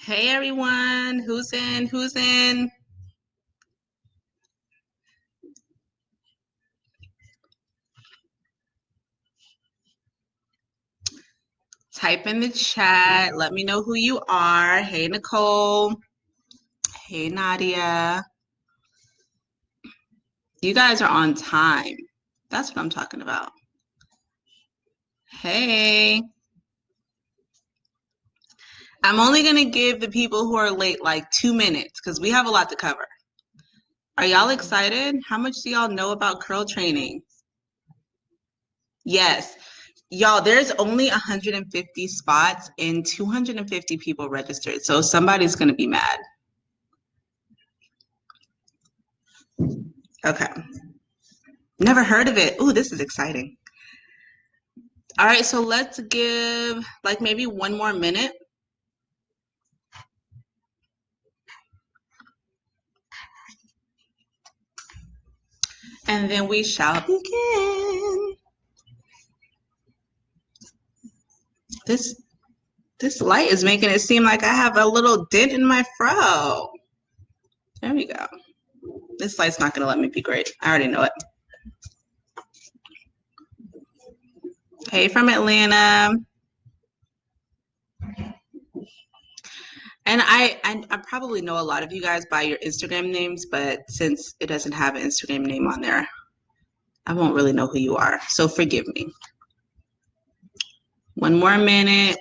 Hey everyone, who's in? Who's in? Type in the chat. Let me know who you are. Hey Nicole. Hey Nadia. You guys are on time. That's what I'm talking about. Hey. I'm only going to give the people who are late like 2 minutes because we have a lot to cover. Are y'all excited? How much do y'all know about curl training? Yes. Y'all, there's only 150 spots and 250 people registered. So somebody's going to be mad. Okay. Never heard of it. Ooh, this is exciting. All right, so let's give like maybe one more minute. And then we shall begin. This this light is making it seem like I have a little dent in my fro. There we go. This light's not gonna let me be great. I already know it. Hey from Atlanta. And I probably know a lot of you guys by your Instagram names, but since it doesn't have an Instagram name on there, I won't really know who you are. So forgive me. One more minute.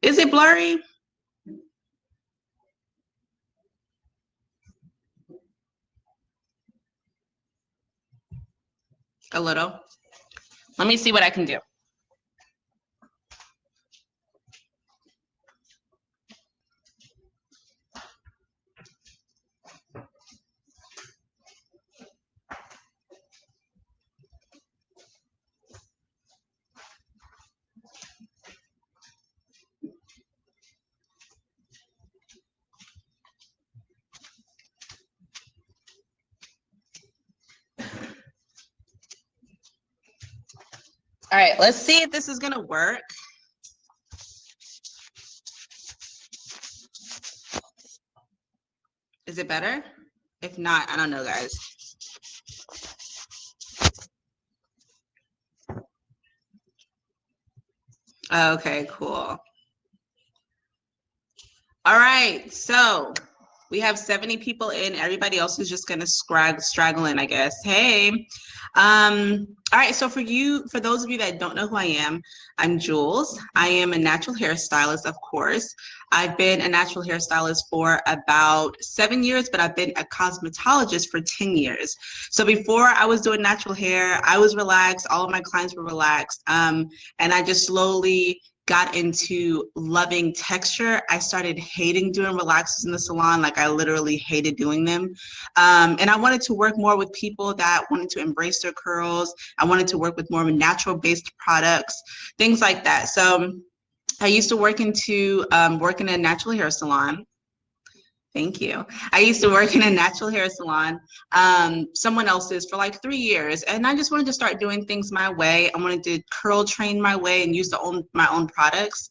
Is it blurry? A little. Let me see what I can do. All right, let's see if this is gonna work. Is it better? If not, I don't know, guys. Okay, cool. All right, so we have 70 people in. Everybody else is just gonna straggle in, I guess. Hey. All right, so for those of you that don't know who I am, I'm Jules. I am a natural hairstylist, of course. I've been a natural hairstylist for about 7 years, but I've been a cosmetologist for 10 years. So before I was doing natural hair, I was relaxed. All of my clients were relaxed. And I just slowly got into loving texture. I started hating doing relaxers in the salon. Like I literally hated doing them. And I wanted to work more with people that wanted to embrace their curls. I wanted to work with more natural based products, things like that. So I used to work in a natural hair salon. Thank you. I used to work in a natural hair salon, someone else's for like 3 years, and I just wanted to start doing things my way. I wanted to curl train my way and use my own products.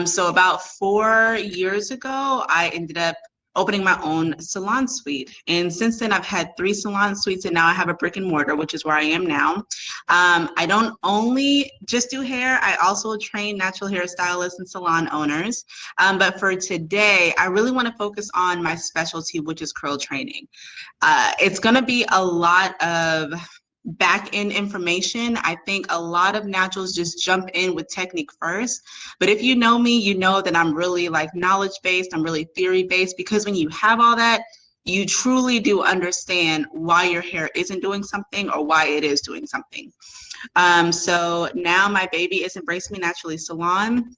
So about 4 years ago, I ended up opening my own salon suite, and since then I've had 3 salon suites, and now I have a brick and mortar, which is where I am now. I don't only just do hair; I also train natural hairstylists and salon owners. But for today, I really want to focus on my specialty, which is curl training. It's going to be a lot of back end information. I think a lot of naturals just jump in with technique first. But if you know me, you know that I'm really like knowledge based, I'm really theory based, because when you have all that, you truly do understand why your hair isn't doing something or why it is doing something. So now my baby is Embrace Me Naturally Salon.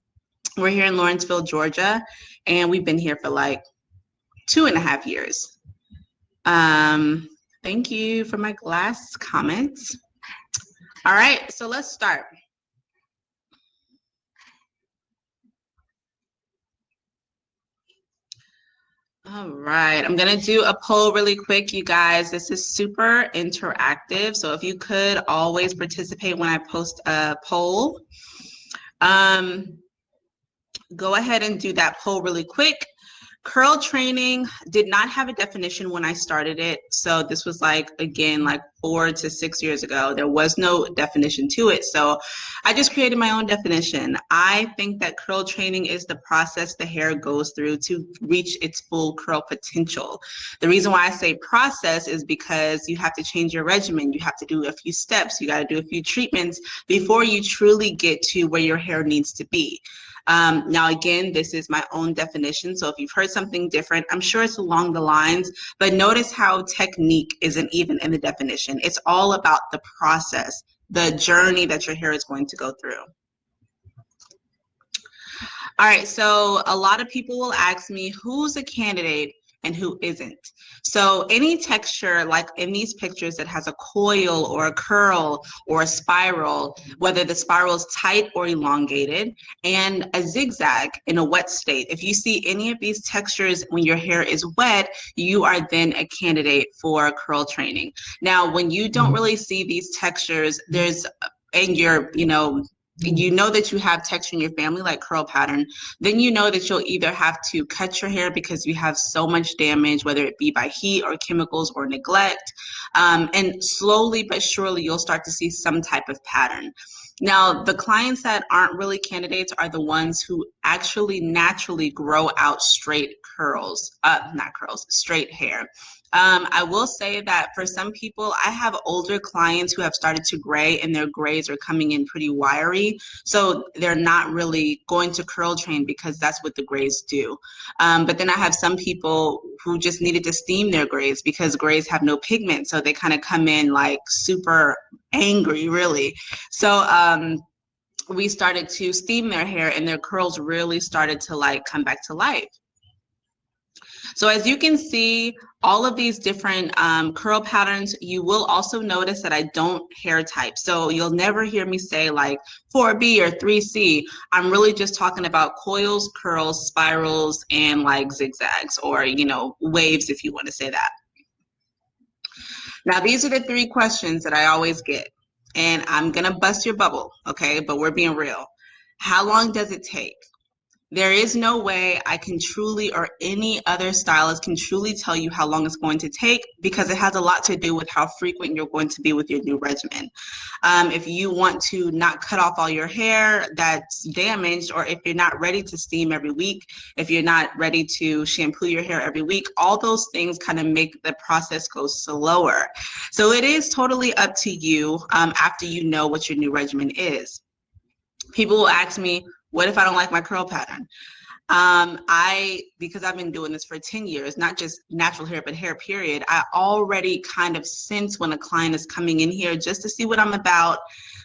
We're here in Lawrenceville, Georgia, and we've been here for like 2.5 years. Thank you for my glass comments. All right, so let's start. All right, I'm gonna do a poll really quick, you guys. This is super interactive, so if you could always participate when I post a poll. go ahead and do that poll really quick. Curl training did not have a definition when I started it. So this was like, again, like 4 to 6 years ago. There was no definition to it. So I just created my own definition. I think that curl training is the process the hair goes through to reach its full curl potential. The reason why I say process is because you have to change your regimen. You have to do a few steps. You got to do a few treatments before you truly get to where your hair needs to be. Now, again, this is my own definition. So if you've heard something different, I'm sure it's along the lines, but notice how technique isn't even in the definition. It's all about the process, the journey that your hair is going to go through. All right, so a lot of people will ask me who's a candidate and who isn't. So any texture, like in these pictures that has a coil or a curl or a spiral, whether the spiral is tight or elongated, and a zigzag in a wet state. If you see any of these textures when your hair is wet, you are then a candidate for curl training. Now, when you don't really see these textures, there's, and you're, you know that you have texture in your family like curl pattern, then you know that you'll either have to cut your hair because you have so much damage, whether it be by heat or chemicals or neglect. And slowly but surely, you'll start to see some type of pattern. Now, the clients that aren't really candidates are the ones who actually naturally grow out straight curls, not curls, straight hair. I will say that for some people, I have older clients who have started to gray and their grays are coming in pretty wiry. So they're not really going to curl train because that's what the grays do. But then I have some people who just needed to steam their grays because grays have no pigment. So they kind of come in like super angry, really. So we started to steam their hair and their curls really started to like come back to life. So as you can see, all of these different curl patterns, you will also notice that I don't hair type. So you'll never hear me say like 4B or 3C. I'm really just talking about coils, curls, spirals, and like zigzags or, waves if you want to say that. Now, these are the 3 questions that I always get. And I'm going to bust your bubble, okay? But we're being real. How long does it take? There is no way I can truly, or any other stylist can truly tell you how long it's going to take because it has a lot to do with how frequent you're going to be with your new regimen. If you want to not cut off all your hair that's damaged, or if you're not ready to steam every week, if you're not ready to shampoo your hair every week, all those things kind of make the process go slower. So it is totally up to you after you know what your new regimen is. People will ask me, what if I don't like my curl pattern? Because I've been doing this for 10 years, not just natural hair, but hair period, I already kind of sense when a client is coming in here just to see what I'm about,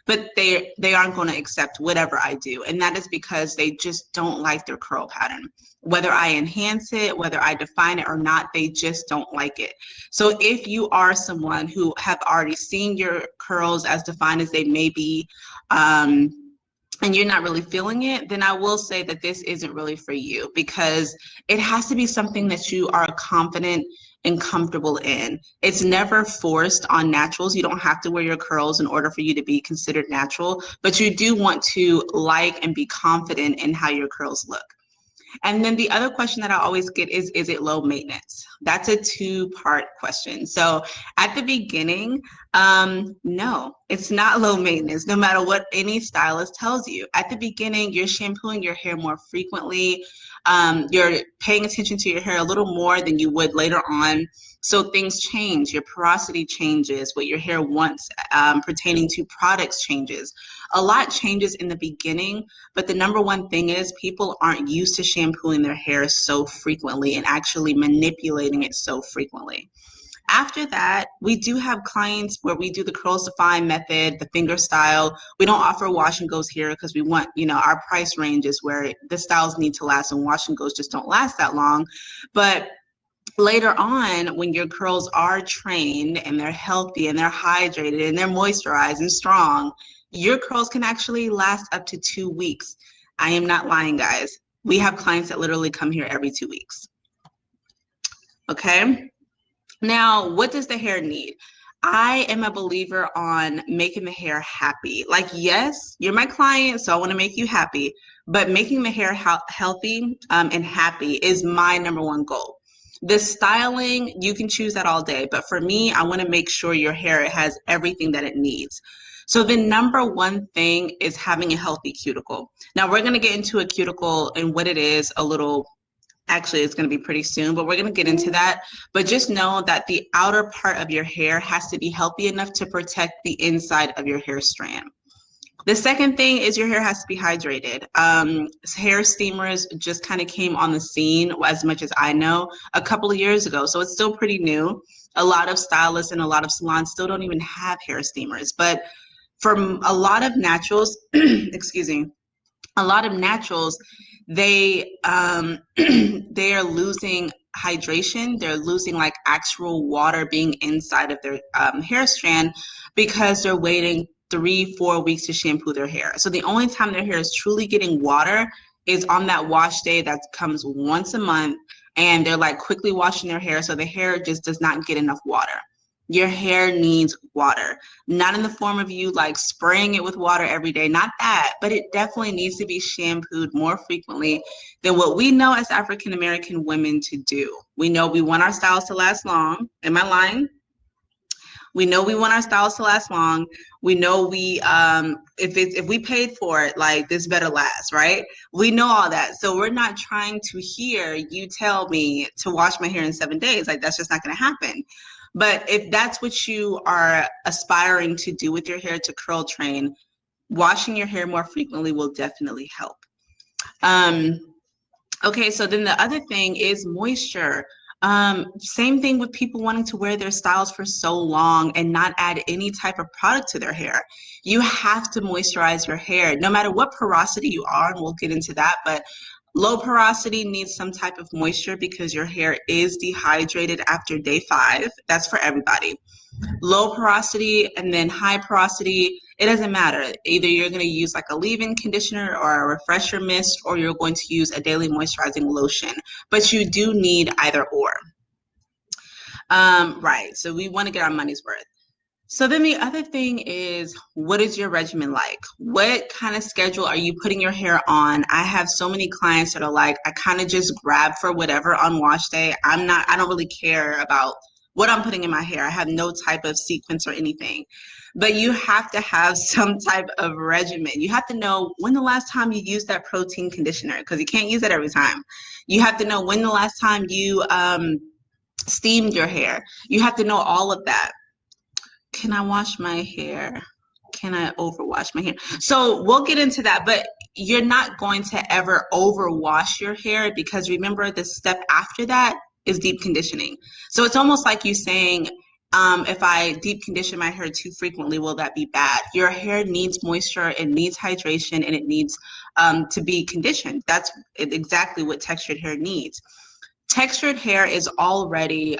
but they aren't going to accept whatever I do. And that is because they just don't like their curl pattern. Whether I enhance it, whether I define it or not, they just don't like it. So if you are someone who have already seen your curls as defined as they may be, and you're not really feeling it, then I will say that this isn't really for you because it has to be something that you are confident and comfortable in. It's never forced on naturals. You don't have to wear your curls in order for you to be considered natural, but you do want to like and be confident in how your curls look. And then the other question that I always get is it low maintenance? That's a 2-part question. So at the beginning, no, it's not low maintenance, no matter what any stylist tells you. At the beginning, you're shampooing your hair more frequently. You're paying attention to your hair a little more than you would later on. So things change, your porosity changes, what your hair wants pertaining to products changes. A lot changes in the beginning, but the number one thing is people aren't used to shampooing their hair so frequently and actually manipulating it so frequently. After that, we do have clients where we do the curls define method, the finger style. We don't offer wash and goes here because we want, our price range is where the styles need to last and wash and goes just don't last that long. But later on, when your curls are trained and they're healthy and they're hydrated and they're moisturized and strong, your curls can actually last up to 2 weeks. I am not lying, guys. We have clients that literally come here every 2 weeks. Okay. Now, what does the hair need? I am a believer on making the hair happy. Like, yes, you're my client, so I want to make you happy, but making the hair healthy and happy is my number one goal. The styling, you can choose that all day, but for me, I want to make sure your hair has everything that it needs. So the number one thing is having a healthy cuticle. Now we're going to get into a cuticle and what it is a little. Actually, it's going to be pretty soon, but we're going to get into that. But just know that the outer part of your hair has to be healthy enough to protect the inside of your hair strand. The second thing is your hair has to be hydrated. Hair steamers just kind of came on the scene, as much as I know, a couple of years ago. So it's still pretty new. A lot of stylists and a lot of salons still don't even have hair steamers. But for a lot of naturals, excuse me, a lot of naturals, they they are losing hydration. They're losing like actual water being inside of their hair strand because they're waiting 3-4 weeks to shampoo their hair. So the only time their hair is truly getting water is on that wash day that comes once a month, and they're like quickly washing their hair, so the hair just does not get enough water. Your hair needs water, not in the form of you like spraying it with water every day, not that, but it definitely needs to be shampooed more frequently than what we know as African American women to do. We know we want our styles to last long. Am I lying? We know we want our styles to last long. We know if we paid for it, like this better last, right? We know all that. So we're not trying to hear you tell me to wash my hair in 7 days. Like that's just not going to happen. But if that's what you are aspiring to do with your hair, to curl train, washing your hair more frequently will definitely help. Um, Okay, so then the other thing is moisture. Same thing with people wanting to wear their styles for so long and not add any type of product to their hair. You have to moisturize your hair, no matter what porosity you are, and we'll get into that, but low porosity needs some type of moisture because your hair is dehydrated after day 5. That's for everybody. Low porosity and then high porosity, it doesn't matter. Either you're going to use like a leave-in conditioner or a refresher mist, or you're going to use a daily moisturizing lotion. But you do need either or. Right. So we want to get our money's worth. So then the other thing is, what is your regimen like? What kind of schedule are you putting your hair on? I have so many clients that are like, I kind of just grab for whatever on wash day. I don't really care about what I'm putting in my hair. I have no type of sequence or anything. But you have to have some type of regimen. You have to know when the last time you used that protein conditioner, because you can't use it every time. You have to know when the last time you steamed your hair. You have to know all of that. Can I wash my hair? Can I overwash my hair? So we'll get into that, but you're not going to ever overwash your hair, because remember the step after that is deep conditioning. So it's almost like you saying, if I deep condition my hair too frequently, will that be bad? Your hair needs moisture, it needs hydration, and it needs to be conditioned. That's exactly what textured hair needs. Textured hair is already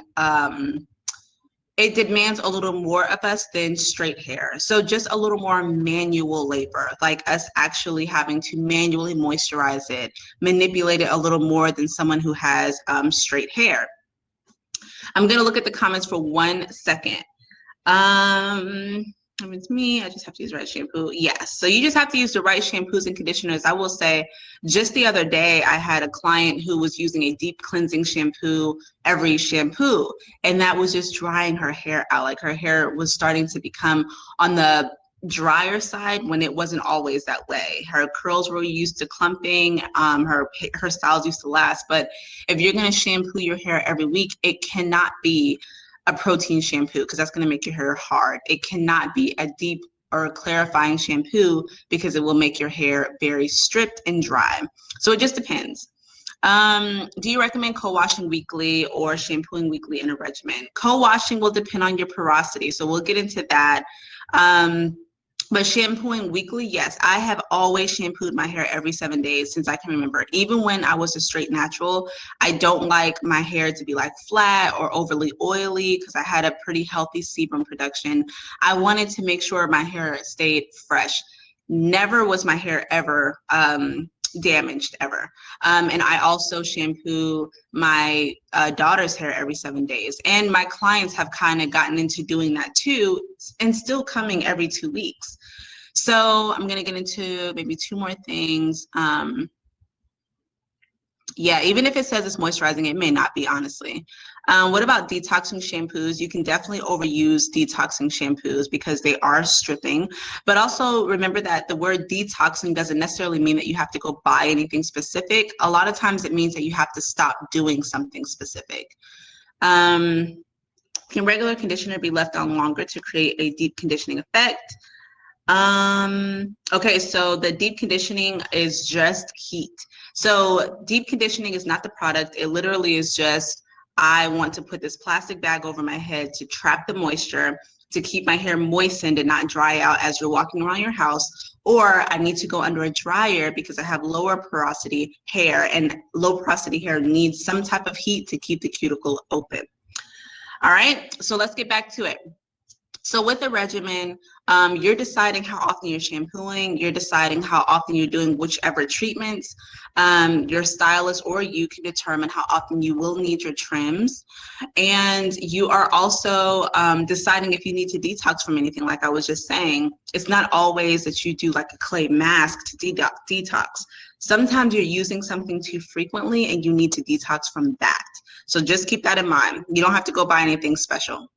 it demands a little more of us than straight hair. So just a little more manual labor, like us actually having to manually moisturize it, manipulate it a little more than someone who has straight hair. I'm gonna look at the comments for 1 second. If it's me, I just have to use the right shampoo. Yes, so you just have to use the right shampoos and conditioners. I will say, just the other day, I had a client who was using a deep cleansing shampoo every shampoo, and that was just drying her hair out. Like her hair was starting to become on the drier side when it wasn't always that way. Her curls were used to clumping, her styles used to last. But if you're gonna shampoo your hair every week, it cannot be a protein shampoo, because that's going to make your hair hard. It cannot be a deep or clarifying shampoo, because it will make your hair very stripped and dry. So it just depends. Do you recommend co-washing weekly or shampooing weekly in a regimen? Co-washing will depend on your porosity, so we'll get into that. But shampooing weekly, yes. I have always shampooed my hair every 7 days since I can remember. Even when I was a straight natural, I don't like my hair to be like flat or overly oily, because I had a pretty healthy sebum production. I wanted to make sure my hair stayed fresh. Never was my hair ever damaged ever. And I also shampoo my daughter's hair every 7 days. And my clients have kind of gotten into doing that too, and still coming every 2 weeks. So I'm going to get into maybe two more things. Yeah, even if it says it's moisturizing, it may not be, honestly. What about detoxing shampoos? You can definitely overuse detoxing shampoos because they are stripping. But also remember that the word detoxing doesn't necessarily mean that you have to go buy anything specific. A lot of times it means that you have to stop doing something specific. Can regular conditioner be left on longer to create a deep conditioning effect? Okay, so the deep conditioning is just heat. So deep conditioning is not the product. It literally is just, I want to put this plastic bag over my head to trap the moisture, to keep my hair moistened and not dry out as you're walking around your house. Or I need to go under a dryer because I have lower porosity hair, and low porosity hair needs some type of heat to keep the cuticle open. All right, so let's get back to it. So with a regimen, you're deciding how often you're shampooing, you're deciding how often you're doing whichever treatments. Your stylist or you can determine how often you will need your trims. And you are also deciding if you need to detox from anything, like I was just saying. It's not always that you do like a clay mask to detox. Sometimes you're using something too frequently and you need to detox from that. So just keep that in mind. You don't have to go buy anything special.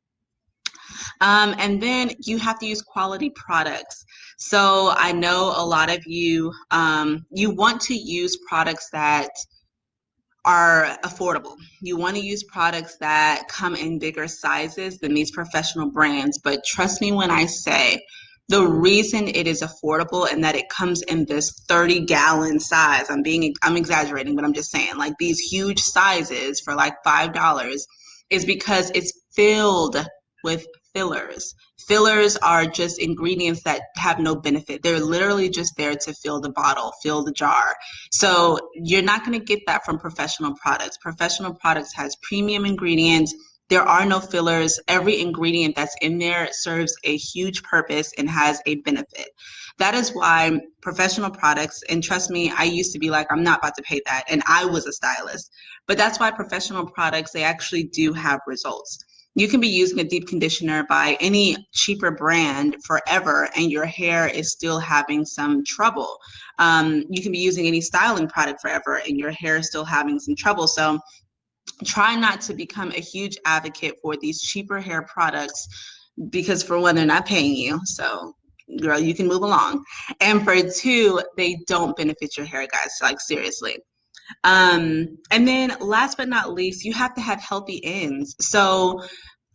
And then you have to use quality products. So I know a lot of you, you want to use products that are affordable. You want to use products that come in bigger sizes than these professional brands. But trust me when I say, the reason it is affordable and that it comes in this 30-gallon size, I'm exaggerating, but I'm just saying, like these huge sizes for like $5, is because it's filled with fillers. Fillers are just ingredients that have no benefit. They're literally just there to fill the bottle, fill the jar. So you're not going to get that from professional products. Professional products has premium ingredients. There are no fillers. Every ingredient that's in there serves a huge purpose and has a benefit. That is why professional products, and trust me, I used to be like, I'm not about to pay that. And I was a stylist. But that's why professional products, they actually do have results. You can be using a deep conditioner by any cheaper brand forever, and your hair is still having some trouble. You can be using any styling product forever, and your hair is still having some trouble. So try not to become a huge advocate for these cheaper hair products because, for one, they're not paying you. So girl, you can move along. And for two, they don't benefit your hair, guys. Like, seriously. And then last but not least, you have to have healthy ends. So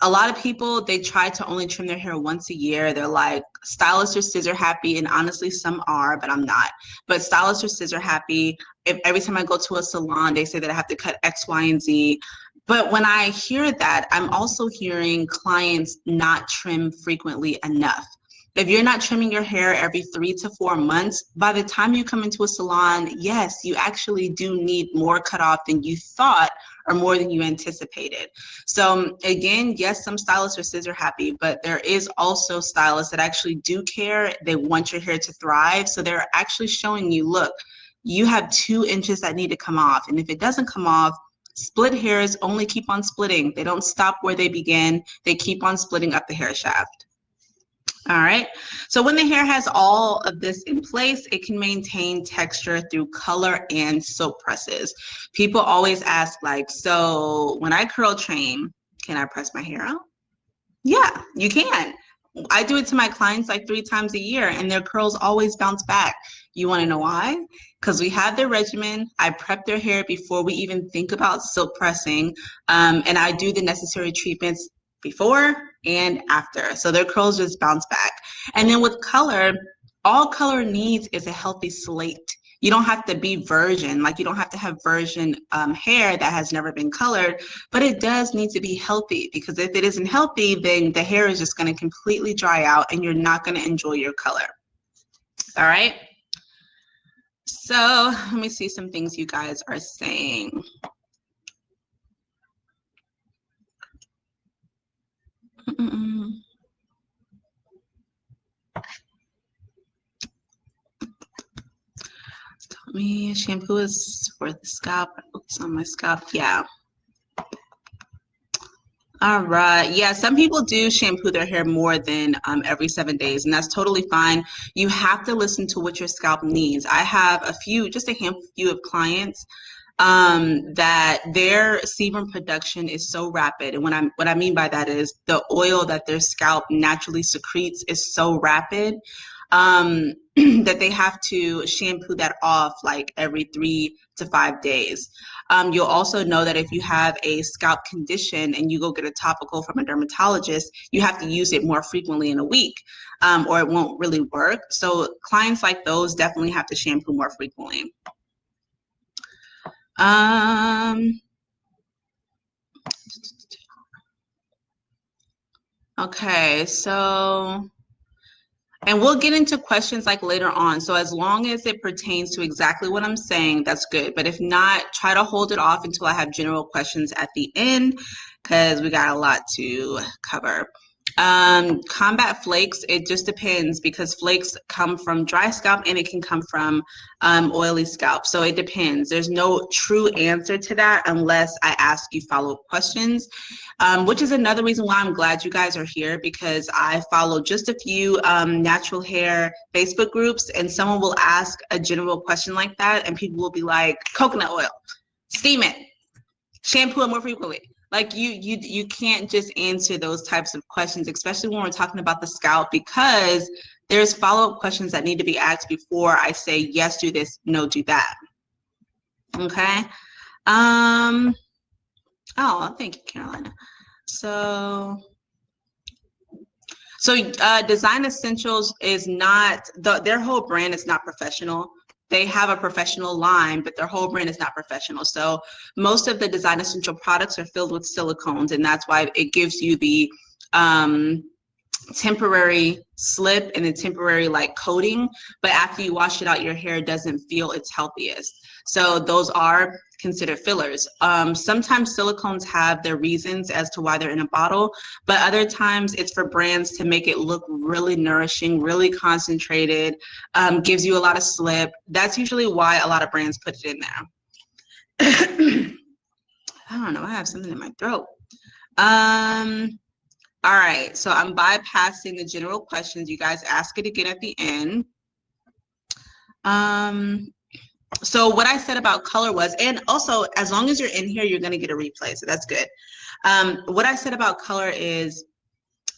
a lot of people, they try to only trim their hair once a year. They're like, stylists are scissor happy, and honestly some are, but I'm not. But stylists are scissor happy. If every time I go to a salon, they say that I have to cut X, Y, and Z. But when I hear that, I'm also hearing clients not trim frequently enough. If you're not trimming your hair every 3 to 4 months, by the time you come into a salon, yes, you actually do need more cut off than you thought or more than you anticipated. So again, yes, some stylists are scissor happy, but there is also stylists that actually do care. They want your hair to thrive. So they're actually showing you, look, you have 2 inches that need to come off. And if it doesn't come off, split hairs only keep on splitting. They don't stop where they begin. They keep on splitting up the hair shaft. All right. So when the hair has all of this in place, it can maintain texture through color and soap presses. People always ask, like, so when I curl train, can I press my hair out? Yeah, you can. I do it to my clients like 3 times a year, and their curls always bounce back. You want to know why? Because we have their regimen. I prep their hair before we even think about silk pressing, and I do the necessary treatments before and after. So their curls just bounce back. And then with color, all color needs is a healthy slate. You don't have to be virgin, like you don't have to have virgin hair that has never been colored, but it does need to be healthy, because if it isn't healthy, then the hair is just going to completely dry out and you're not going to enjoy your color. All right. So let me see some things you guys are saying. Tell me, shampoo is for the scalp. Focus on my scalp. Yeah. All right. Yeah, some people do shampoo their hair more than every 7 days, and that's totally fine. You have to listen to what your scalp needs. I have just a handful of clients that their sebum production is so rapid. And what I mean by that is the oil that their scalp naturally secretes is so rapid that they have to shampoo that off like every 3 to 5 days. You'll also know that if you have a scalp condition and you go get a topical from a dermatologist, you have to use it more frequently in a week, or it won't really work. So clients like those definitely have to shampoo more frequently. Okay, so, and we'll get into questions like later on. So as long as it pertains to exactly what I'm saying, that's good. But if not, try to hold it off until I have general questions at the end, because we got a lot to cover. Combat flakes, it just depends because flakes come from dry scalp and it can come from oily scalp. So it depends. There's no true answer to that unless I ask you follow-up questions, which is another reason why I'm glad you guys are here, because I follow just a few natural hair Facebook groups, and someone will ask a general question like that and people will be like, coconut oil, steam it, shampoo it more frequently. Like you can't just answer those types of questions, especially when we're talking about the scalp, because there's follow-up questions that need to be asked before I say yes, do this, no, do that. Okay. Oh, thank you, Carolina. So Design Essentials is not their whole brand is not professional. They have a professional line, but their whole brand is not professional. So most of the Design Essential products are filled with silicones, and that's why it gives you the temporary slip and a temporary like coating, but after you wash it out, your hair doesn't feel its healthiest. So those are considered fillers. Sometimes silicones have their reasons as to why they're in a bottle, but other times it's for brands to make it look really nourishing, really concentrated, gives you a lot of slip. That's usually why a lot of brands put it in there. I don't know, I have something in my throat. All right, so I'm bypassing the general questions. You guys ask it again at the end. So what I said about color was, and also as long as you're in here, you're gonna get a replay, so that's good. What I said about color is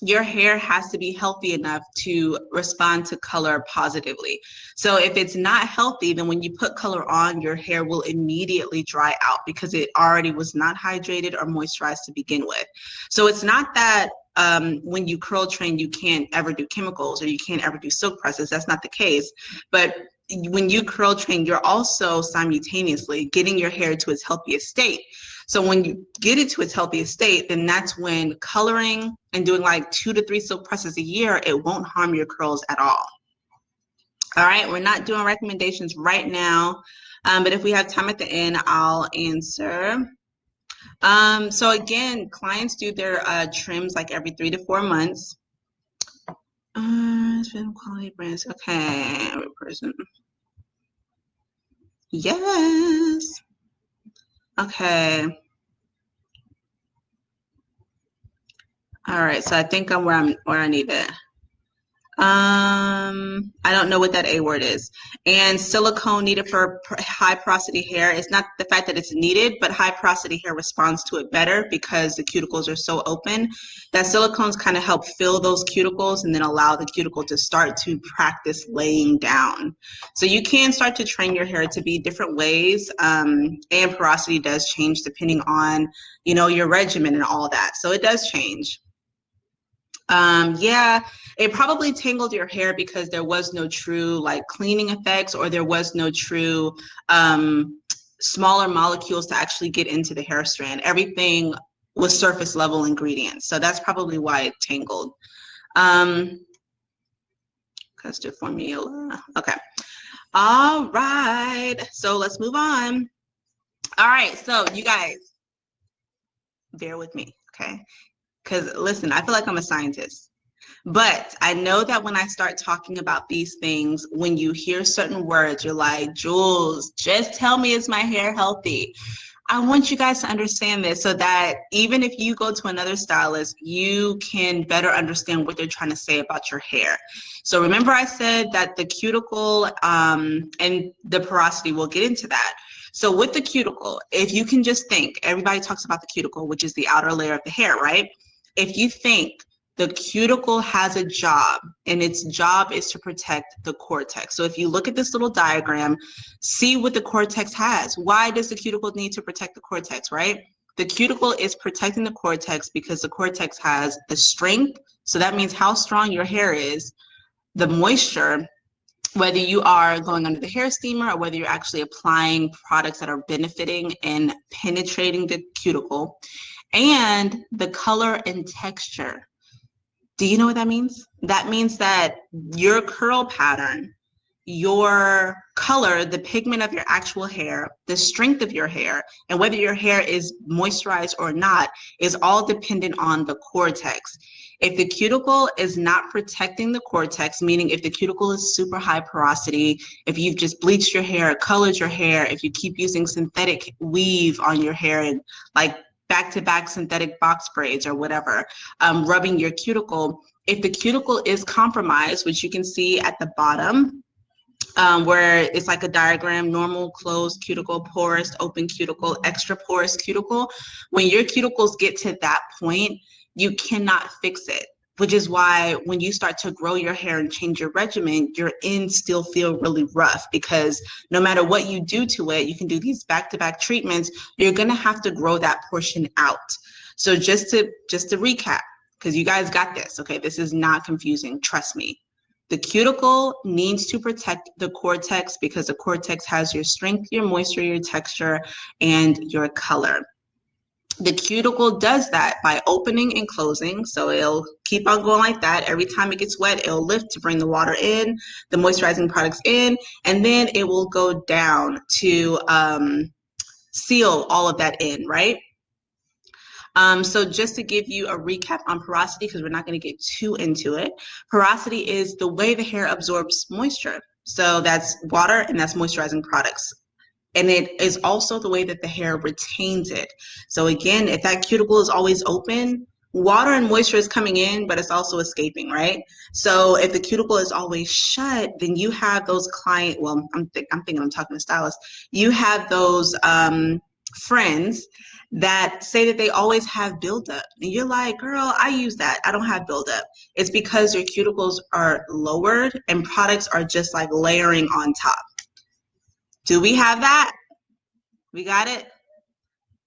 your hair has to be healthy enough to respond to color positively. So if it's not healthy, then when you put color on, your hair will immediately dry out because it already was not hydrated or moisturized to begin with. So it's not that when you curl train, you can't ever do chemicals or you can't ever do silk presses. That's not the case. But when you curl train, you're also simultaneously getting your hair to its healthiest state. So when you get it to its healthiest state, then that's when coloring and doing like 2 to 3 silk presses a year, it won't harm your curls at all. All right, we're not doing recommendations right now, but if we have time at the end, I'll answer. So again, clients do their trims like every 3 to 4 months. Quality brands. Okay, every person. Yes. Okay. All right, so I think I'm where I need it. I don't know what that A word is. And silicone needed for high porosity hair. It's not the fact that it's needed, but high porosity hair responds to it better because the cuticles are so open that silicones kind of help fill those cuticles and then allow the cuticle to start to practice laying down. So you can start to train your hair to be different ways, and porosity does change depending on, your regimen and all that. So it does change. Yeah, it probably tangled your hair because there was no true like cleaning effects, or there was no true smaller molecules to actually get into the hair strand. Everything was surface level ingredients. So that's probably why it tangled. Custard formula. Okay. All right. So let's move on. All right. So you guys, bear with me, okay? Because listen, I feel like I'm a scientist. But I know that when I start talking about these things, when you hear certain words, you're like, Jules, just tell me, is my hair healthy? I want you guys to understand this so that even if you go to another stylist, you can better understand what they're trying to say about your hair. So remember I said that the cuticle and the porosity, we'll get into that. So with the cuticle, if you can just think, everybody talks about the cuticle, which is the outer layer of the hair, right? If you think the cuticle has a job, and its job is to protect the cortex. So if you look at this little diagram, see what the cortex has. Why does the cuticle need to protect the cortex, right? The cuticle is protecting the cortex because the cortex has the strength. So that means how strong your hair is, the moisture, whether you are going under the hair steamer or whether you're actually applying products that are benefiting and penetrating the cuticle, and the color and texture. Do you know what that means? That means that your curl pattern, your color, the pigment of your actual hair, the strength of your hair, and whether your hair is moisturized or not is all dependent on the cortex. If the cuticle is not protecting the cortex, meaning if the cuticle is super high porosity, if you've just bleached your hair, colored your hair, if you keep using synthetic weave on your hair and like back-to-back synthetic box braids or whatever, rubbing your cuticle, if the cuticle is compromised, which you can see at the bottom, where it's like a diagram, normal, closed cuticle, porous, open cuticle, extra porous cuticle. When your cuticles get to that point, you cannot fix it, which is why when you start to grow your hair and change your regimen, your ends still feel really rough because no matter what you do to it, you can do these back-to-back treatments, you're gonna have to grow that portion out. So just to recap, because you guys got this, okay? This is not confusing, trust me. The cuticle needs to protect the cortex because the cortex has your strength, your moisture, your texture, and your color. The cuticle does that by opening and closing. So it'll keep on going like that. Every time it gets wet, it'll lift to bring the water in, the moisturizing products in, and then it will go down to seal all of that in, right? So just to give you a recap on porosity, because we're not going to get too into it, porosity is the way the hair absorbs moisture. So that's water and that's moisturizing products. And it is also the way that the hair retains it. So again, if that cuticle is always open, water and moisture is coming in, but it's also escaping, right? So if the cuticle is always shut, then you have those I'm thinking I'm talking to stylists, you have those friends that say that they always have buildup. And you're like, girl, I use that. I don't have buildup. It's because your cuticles are lowered and products are just like layering on top. Do we have that? We got it?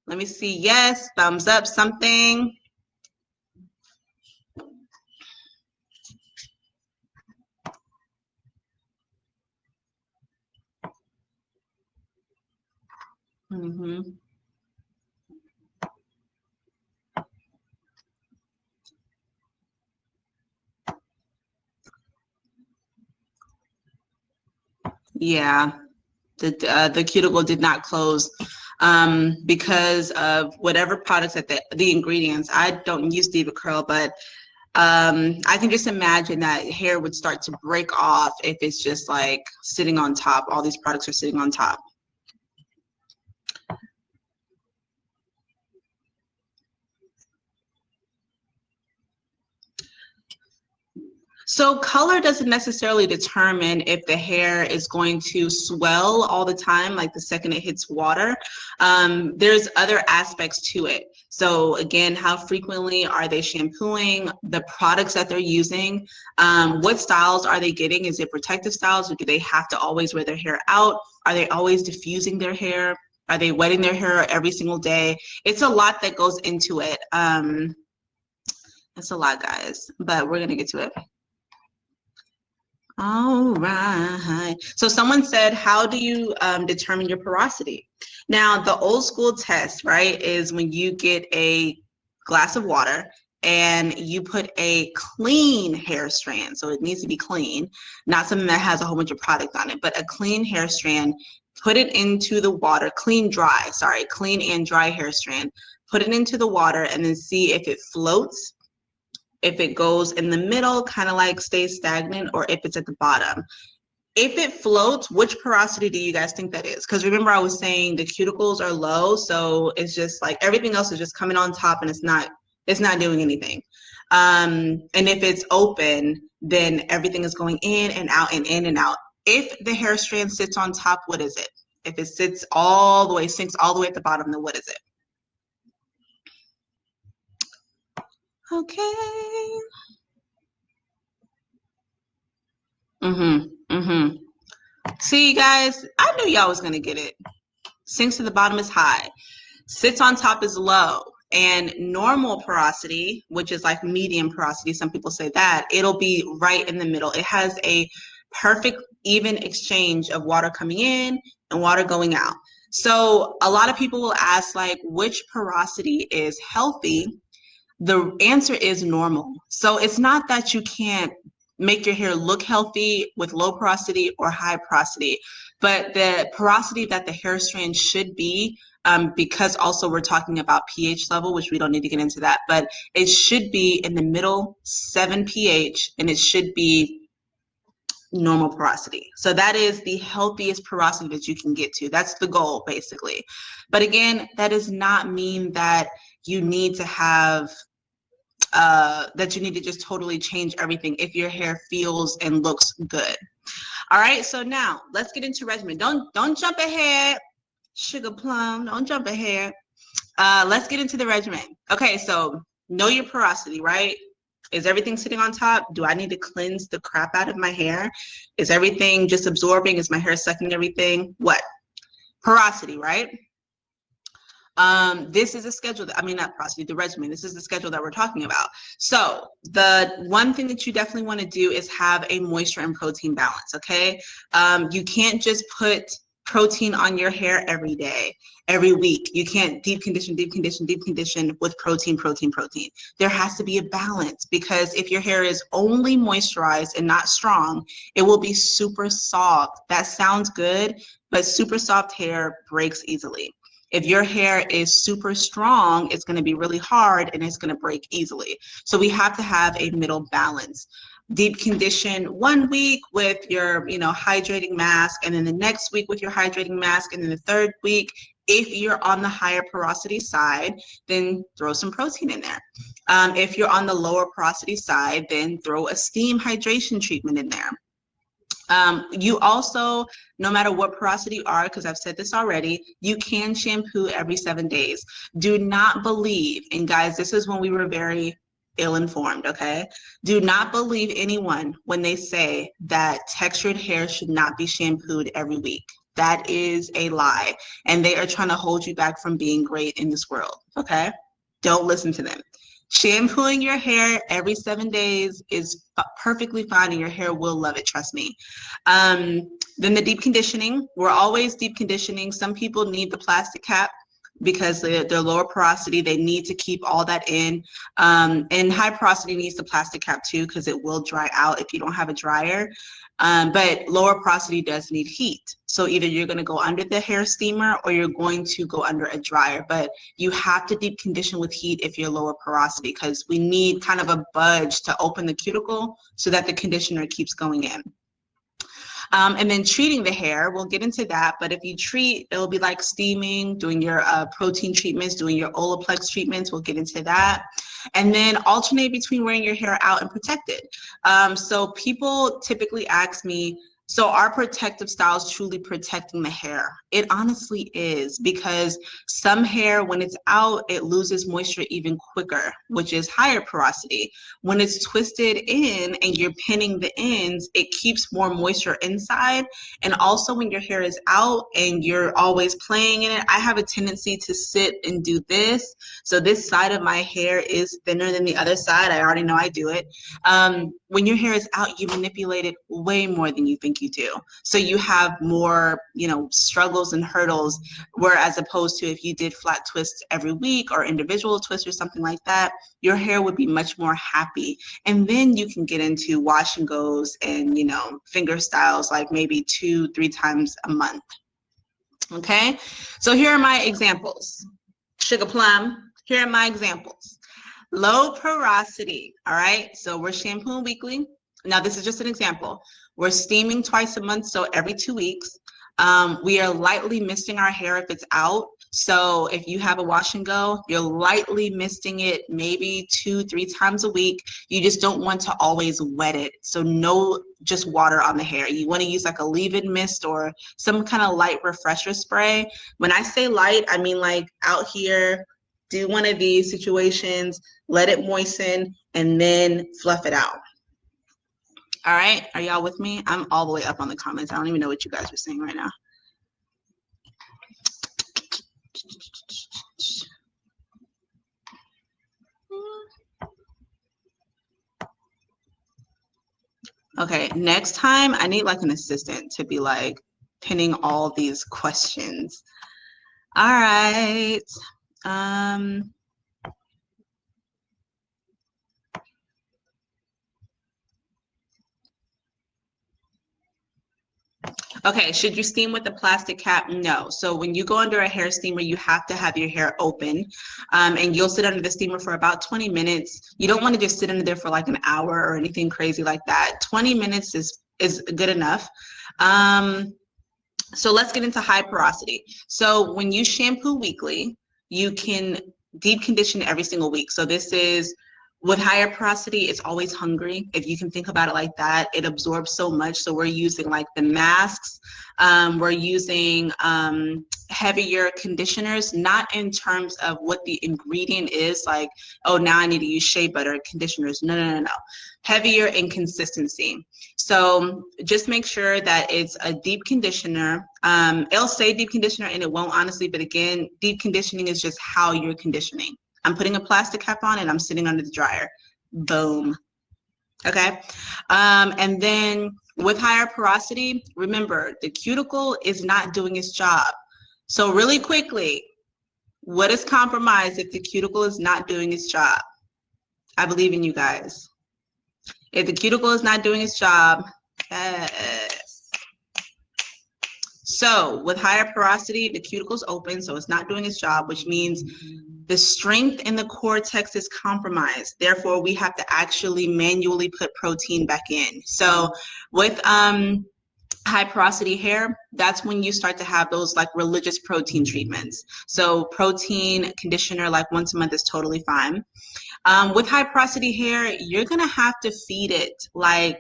Let me see. Yes, thumbs up, something. Mm-hmm. Yeah, the cuticle did not close because of whatever products that the ingredients. I don't use Diva Curl, but I can just imagine that hair would start to break off if it's just like sitting on top. All these products are sitting on top. So color doesn't necessarily determine if the hair is going to swell all the time, like the second it hits water. There's other aspects to it. So again, how frequently are they shampooing, the products that they're using, what styles are they getting? Is it protective styles or do they have to always wear their hair out? Are they always diffusing their hair? Are they wetting their hair every single day? It's a lot that goes into it. It's a lot, guys, but we're gonna get to it. All right. So someone said, how do you determine your porosity? Now, the old school test, right, is when you get a glass of water and you put a clean hair strand. So it needs to be clean, not something that has a whole bunch of product on it, but a clean hair strand. Put it into the water, clean and dry hair strand. Put it into the water and then see if it floats, if it goes in the middle, kind of like stays stagnant, or if it's at the bottom. If it floats, which porosity do you guys think that is? Because remember I was saying the cuticles are low, so it's just like everything else is just coming on top and it's not doing anything. And if it's open, then everything is going in and out and in and out. If the hair strand sits on top, what is it? If it sits all the way, sinks all the way at the bottom, then what is it? Okay. See, guys, I knew y'all was gonna get it. Sinks to the bottom is high. Sits on top is low. And normal porosity, which is like medium porosity, some people say that, it'll be right in the middle. It has a perfect even exchange of water coming in and water going out. So a lot of people will ask like, which porosity is healthy? The answer is normal. So it's not that you can't make your hair look healthy with low porosity or high porosity, but the porosity that the hair strand should be, because also we're talking about pH level, which we don't need to get into that, but it should be in the middle 7 pH and it should be normal porosity. So that is the healthiest porosity that you can get to. That's the goal basically. But again, that does not mean that you need to have that you need to just totally change everything if your hair feels and looks good. All right, so now let's get into regimen. Don't jump ahead, Sugar Plum. Don't jump ahead. Let's get into the regimen. Okay, so know your porosity, right? Is everything sitting on top? Do I need to cleanse the crap out of my hair? Is everything just absorbing? Is my hair sucking everything? What? Porosity, right? This is a schedule that, I mean, not porosity, the regimen. This is the schedule that we're talking about. So the one thing that you definitely want to do is have a moisture and protein balance, okay? You can't just put protein on your hair every day, every week. You can't deep condition with protein. There has to be a balance, because if your hair is only moisturized and not strong, it will be super soft. That sounds good, but super soft hair breaks easily. If your hair is super strong, it's going to be really hard and it's going to break easily. So we have to have a middle balance. Deep condition 1 week with your, hydrating mask, and then the next week with your hydrating mask, and then the third week, if you're on the higher porosity side, then throw some protein in there. If you're on the lower porosity side, then throw a steam hydration treatment in there. You also, no matter what porosity you are, because I've said this already, you can shampoo every 7 days. Do not believe, and guys, this is when we were very ill-informed, okay? Do not believe anyone when they say that textured hair should not be shampooed every week. That is a lie, and they are trying to hold you back from being great in this world, okay? Don't listen to them. Shampooing your hair every 7 days is perfectly fine, and your hair will love it, trust me. Then the deep conditioning, we're always deep conditioning. Some people need the plastic cap because they're lower porosity. They need to keep all that in. And high porosity needs the plastic cap too, because it will dry out if you don't have a dryer. But lower porosity does need heat. So either you're going to go under the hair steamer or you're going to go under a dryer. But you have to deep condition with heat if you're lower porosity, because we need kind of a budge to open the cuticle so that the conditioner keeps going in. And then treating the hair, we'll get into that. But if you treat, it'll be like steaming, doing your protein treatments, doing your Olaplex treatments. We'll get into that. And then alternate between wearing your hair out and protected. So people typically ask me, so are protective styles truly protecting the hair? It honestly is, because some hair, when it's out, it loses moisture even quicker, which is higher porosity. When it's twisted in and you're pinning the ends, it keeps more moisture inside. And also when your hair is out and you're always playing in it, I have a tendency to sit and do this. So this side of my hair is thinner than the other side. I already know I do it. When your hair is out, you manipulate it way more than you think you do. So you have more, struggles and hurdles, whereas opposed to if you did flat twists every week or individual twists or something like that, your hair would be much more happy. And then you can get into wash and goes and, finger styles like maybe 2-3 times a month. Okay, so here are my examples. Sugar Plum, here are my examples. Low porosity, all right? So we're shampooing weekly. Now, this is just an example. We're steaming twice a month, so every 2 weeks. We are lightly misting our hair if it's out. So if you have a wash and go, you're lightly misting it maybe 2, 3 times a week. You just don't want to always wet it. So no just water on the hair. You want to use like a leave-in mist or some kind of light refresher spray. When I say light, I mean like out here, do one of these situations, let it moisten, and then fluff it out. All right, are y'all with me? I'm all the way up on the comments. I don't even know what you guys are saying right now. Okay, next time I need like an assistant to be like pinning all these questions. All right. Okay, should you steam with a plastic cap? No. So when you go under a hair steamer, you have to have your hair open, and you'll sit under the steamer for about 20 minutes. You don't want to just sit under there for like an hour or anything crazy like that. 20 minutes is good enough. So let's get into high porosity. So when you shampoo weekly, you can deep condition every single week. So this is with higher porosity, it's always hungry. If you can think about it like that, it absorbs so much. So we're using like the masks, we're using heavier conditioners, not in terms of what the ingredient is, like, oh, now I need to use shea butter conditioners. No, no, no, no. Heavier in consistency. So just make sure that it's a deep conditioner. It'll say deep conditioner and it won't, honestly, but again, deep conditioning is just how you're conditioning. I'm putting a plastic cap on and I'm sitting under the dryer. Boom. Okay. And then with higher porosity, remember the cuticle is not doing its job. So really quickly, what is compromised if the cuticle is not doing its job? I believe in you guys. If the cuticle is not doing its job, yes. So with higher porosity, the cuticle's open, so it's not doing its job, which means the strength in the cortex is compromised. Therefore, we have to actually manually put protein back in. So with high porosity hair, that's when you start to have those like religious protein treatments. So protein conditioner like once a month is totally fine. With high porosity hair, you're gonna have to feed it like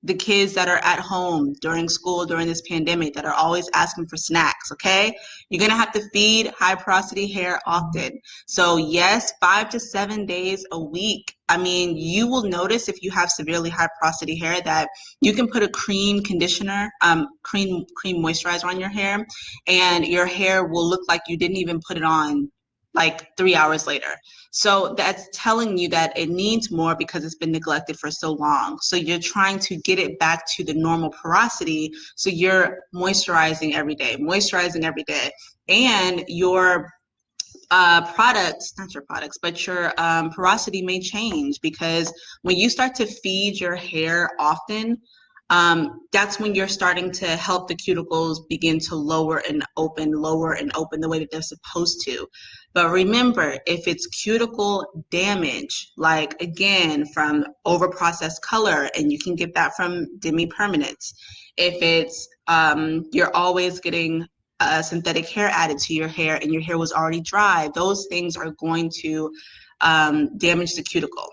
the kids that are at home during school during this pandemic that are always asking for snacks. Okay, you're gonna have to feed high porosity hair often. So yes, 5 to 7 days a week. I mean, you will notice if you have severely high porosity hair that you can put a cream conditioner, cream moisturizer on your hair, and your hair will look like you didn't even put it on like 3 hours later. So that's telling you that it needs more because it's been neglected for so long. So you're trying to get it back to the normal porosity. So you're moisturizing every day. And your products, not your products, but your porosity may change because when you start to feed your hair often, that's when you're starting to help the cuticles begin to lower and open the way that they're supposed to. But remember, if it's cuticle damage, like again, from overprocessed color, and you can get that from demi-permanents, if it's you're always getting synthetic hair added to your hair and your hair was already dry, those things are going to damage the cuticle.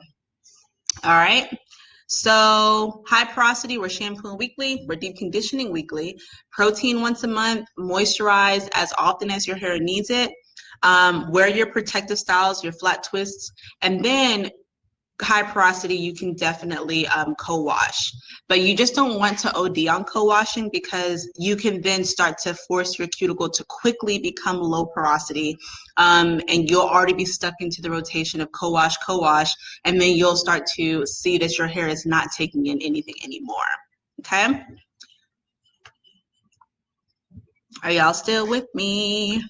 All right. So high porosity, we're shampooing weekly, we're deep conditioning weekly, protein once a month, moisturize as often as your hair needs it, wear your protective styles, your flat twists, and then high porosity, you can definitely co-wash, but you just don't want to OD on co-washing because you can then start to force your cuticle to quickly become low porosity, and you'll already be stuck into the rotation of co-wash, and then you'll start to see that your hair is not taking in anything anymore. Okay, are y'all still with me?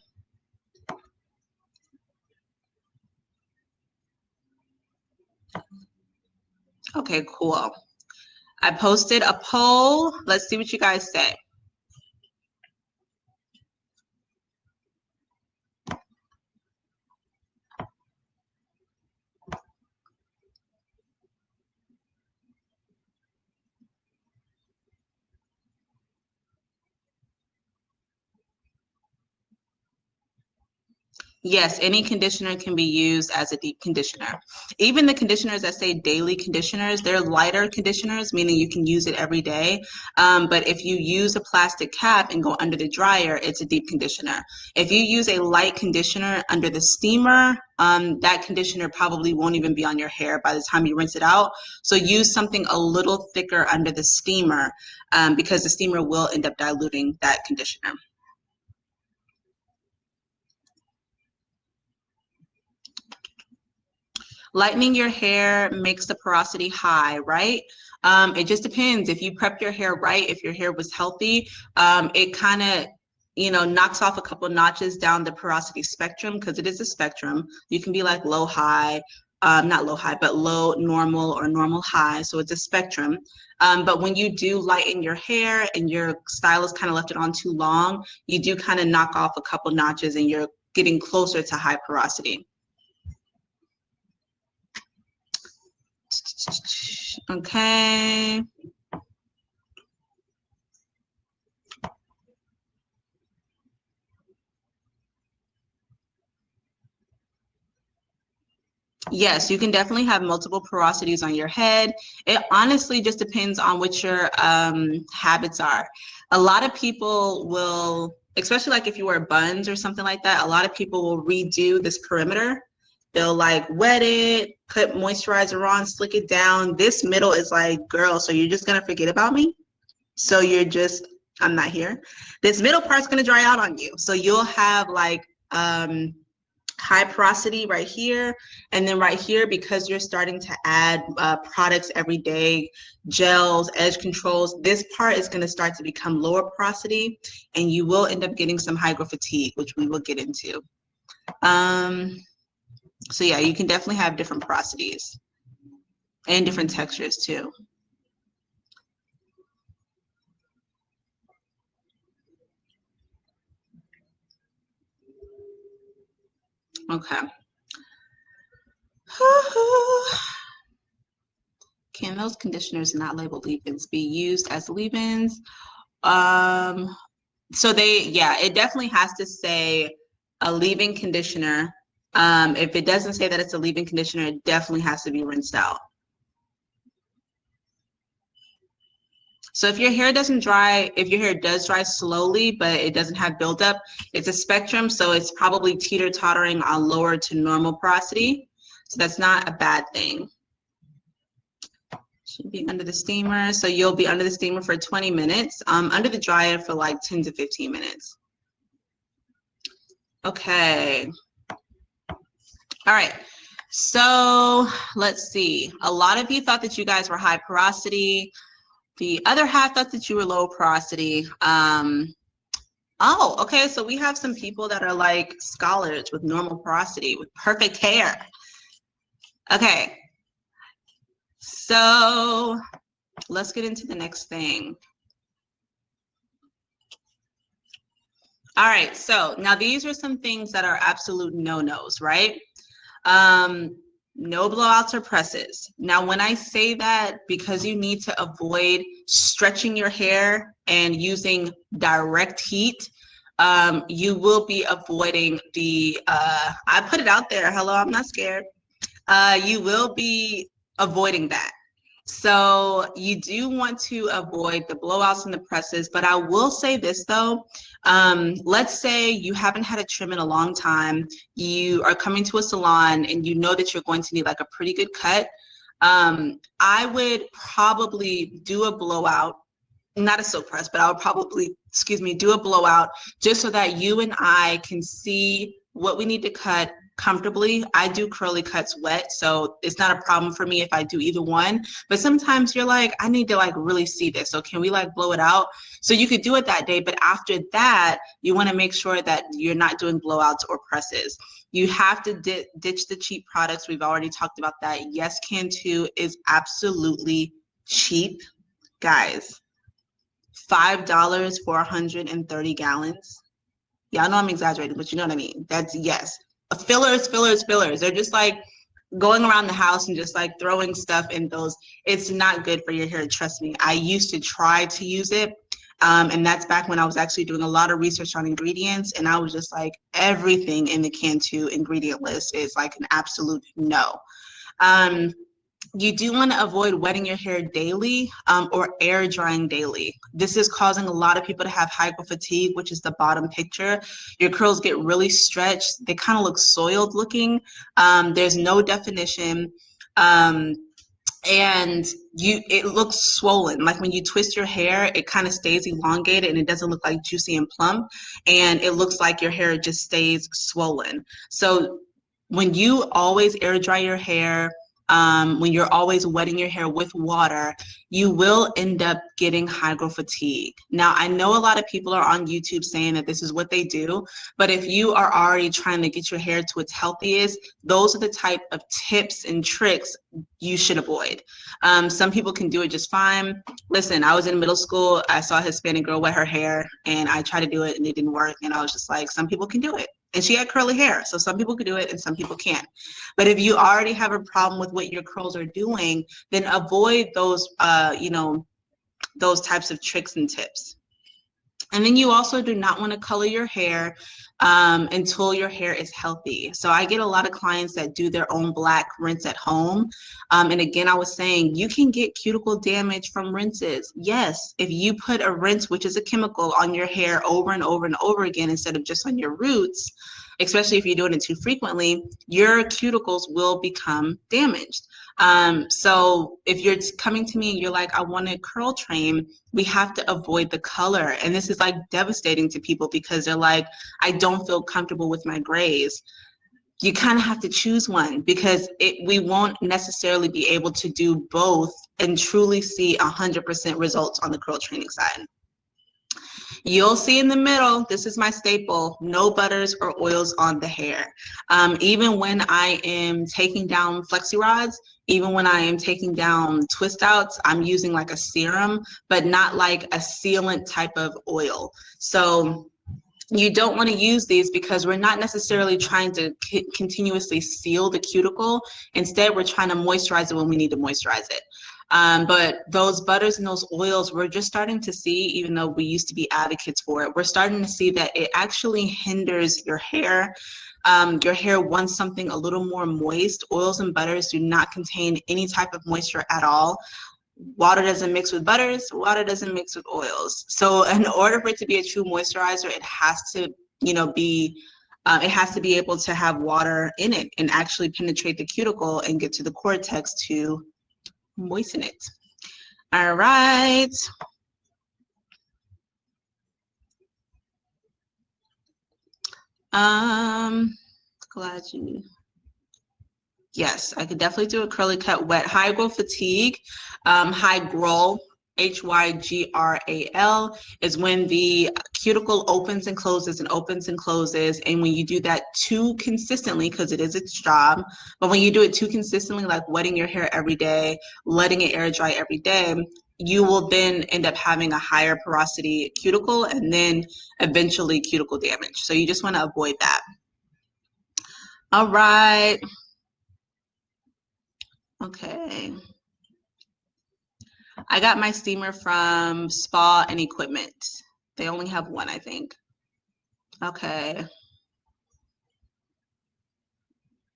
Okay, cool. I posted a poll. Let's see what you guys say. Yes, any conditioner can be used as a deep conditioner. Even the conditioners that say daily conditioners, they're lighter conditioners, meaning you can use it every day. But if you use a plastic cap and go under the dryer, it's a deep conditioner. If you use a light conditioner under the steamer, that conditioner probably won't even be on your hair by the time you rinse it out. So use something a little thicker under the steamer because the steamer will end up diluting that conditioner. Lightening your hair makes the porosity high, right? It just depends. If you prep your hair right, if your hair was healthy, it kind of, knocks off a couple notches down the porosity spectrum because it is a spectrum. You can be like low, high, not low, high, but low, normal, or normal, high. So it's a spectrum. But when you do lighten your hair and your stylist kind of left it on too long, you do kind of knock off a couple notches and you're getting closer to high porosity. Okay. Yes, you can definitely have multiple porosities on your head. It honestly just depends on what your habits are. A lot of people will, especially like if you wear buns or something like that, a lot of people will redo this perimeter. They'll like wet it, put moisturizer on, slick it down. This middle is like, girl, so you're just gonna forget about me? So you're just, I'm not here. This middle part's gonna dry out on you. So you'll have like high porosity right here, and then right here, because you're starting to add products every day, gels, edge controls, this part is going to start to become lower porosity, and you will end up getting some hydro fatigue, which we will get into. So yeah, you can definitely have different porosities and different textures too. Okay. Can those conditioners not labeled leave-ins be used as leave-ins? So yeah, it definitely has to say a leave-in conditioner. If it doesn't say that it's a leave-in conditioner, it definitely has to be rinsed out. So if your hair doesn't dry, if your hair does dry slowly, but it doesn't have buildup, it's a spectrum, so it's probably teeter-tottering on lower to normal porosity. So that's not a bad thing. Should be under the steamer. So you'll be under the steamer for 20 minutes, under the dryer for like 10 to 15 minutes. Okay. All right. So let's see. A lot of you thought that you guys were high porosity. The other half thought that you were low porosity. Oh, okay. So we have some people that are like scholars with normal porosity, with perfect hair. Okay. So let's get into the next thing. All right. So now these are some things that are absolute no-nos, right? No blowouts or presses. Now, when I say that, because you need to avoid stretching your hair and using direct heat, you will be avoiding the, I put it out there, hello, I'm not scared. You will be avoiding that. So you do want to avoid the blowouts and the presses, but I will say this though, let's say you haven't had a trim in a long time, you are coming to a salon and you know that you're going to need like a pretty good cut. I would probably do a blowout, not a silk press, but I would probably, do a blowout just so that you and I can see what we need to cut comfortably. I do curly cuts wet, so it's not a problem for me if I do either one. But sometimes you're like, I need to like really see this. So can we like blow it out? So you could do it that day, but after that, you want to make sure that you're not doing blowouts or presses. You have to ditch the cheap products. We've already talked about that. Yes Can 2 is absolutely cheap, guys. $5 for 130 gallons. Yeah, I know I'm exaggerating, but you know what I mean. That's yes. Fillers. They're just like going around the house and just like throwing stuff in those. It's not good for your hair. Trust me. I used to try to use it. And that's back when I was actually doing a lot of research on ingredients, and I was just like, everything in the Cantu ingredient list is like an absolute no. Um, you do want to avoid wetting your hair daily or air drying daily. This is causing a lot of people to have hyper fatigue, which is the bottom picture. Your curls get really stretched. They kind of look soiled looking. There's no definition. Um, and it looks swollen. Like when you twist your hair, it kind of stays elongated and it doesn't look like juicy and plump, and it looks like your hair just stays swollen. So when you always air dry your hair, when you're always wetting your hair with water, you will end up getting hydro fatigue. Now, I know a lot of people are on YouTube saying that this is what they do, but if you are already trying to get your hair to its healthiest, those are the type of tips and tricks you should avoid. Some people can do it just fine. Listen, I was in middle school. I saw a Hispanic girl wet her hair, and I tried to do it, and it didn't work. And I was just like, some people can do it. And she had curly hair, so some people could do it and some people can't. But if you already have a problem with what your curls are doing, then avoid those, those types of tricks and tips. And then you also do not want to color your hair until your hair is healthy. So I get a lot of clients that do their own black rinse at home. And again, I was saying you can get cuticle damage from rinses. Yes, if you put a rinse, which is a chemical, on your hair over and over and over again instead of just on your roots, especially if you're doing it too frequently, your cuticles will become damaged. So if you're coming to me and you're like, I want to curl train, we have to avoid the color. And this is like devastating to people because they're like, I don't feel comfortable with my grays. You kind of have to choose one because we won't necessarily be able to do both and truly see 100% results on the curl training side. You'll see in the middle, this is my staple, no butters or oils on the hair. Even when I am taking down flexi rods, even when I am taking down twist outs, I'm using like a serum, but not like a sealant type of oil. So you don't want to use these because we're not necessarily trying to continuously seal the cuticle. Instead, we're trying to moisturize it when we need to moisturize it. But those butters and those oils, we're just starting to see, even though we used to be advocates for it, we're starting to see that it actually hinders your hair. Your hair wants something a little more moist. Oils and butters do not contain any type of moisture at all. Water doesn't mix with butters, water doesn't mix with oils. So in order for it to be a true moisturizer, it has to, it has to be able to have water in it and actually penetrate the cuticle and get to the cortex to moisten it. All right. Glad you. Yes, I could definitely do a curly cut wet. Hygral fatigue, hygral, Hygral, is when the cuticle opens and closes and opens and closes. And when you do that too consistently, because it is its job, but when you do it too consistently, like wetting your hair every day, letting it air dry every day, you will then end up having a higher porosity cuticle and then eventually cuticle damage. So you just want to avoid that. All right. Okay. I got my steamer from Spa and Equipment. They only have one, I think. Okay.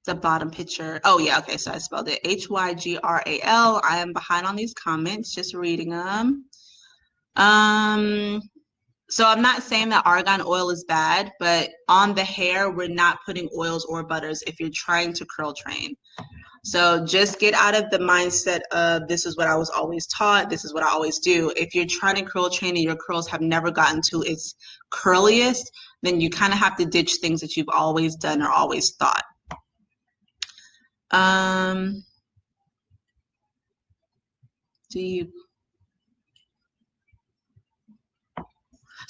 The bottom picture. Oh, yeah. Okay. So I spelled it Hygral. I am behind on these comments, just reading them. So I'm not saying that argan oil is bad, but on the hair, we're not putting oils or butters if you're trying to curl train. So just get out of the mindset of this is what I was always taught, this is what I always do. If you're trying to curl train and your curls have never gotten to its curliest, then you kind of have to ditch things that you've always done or always thought.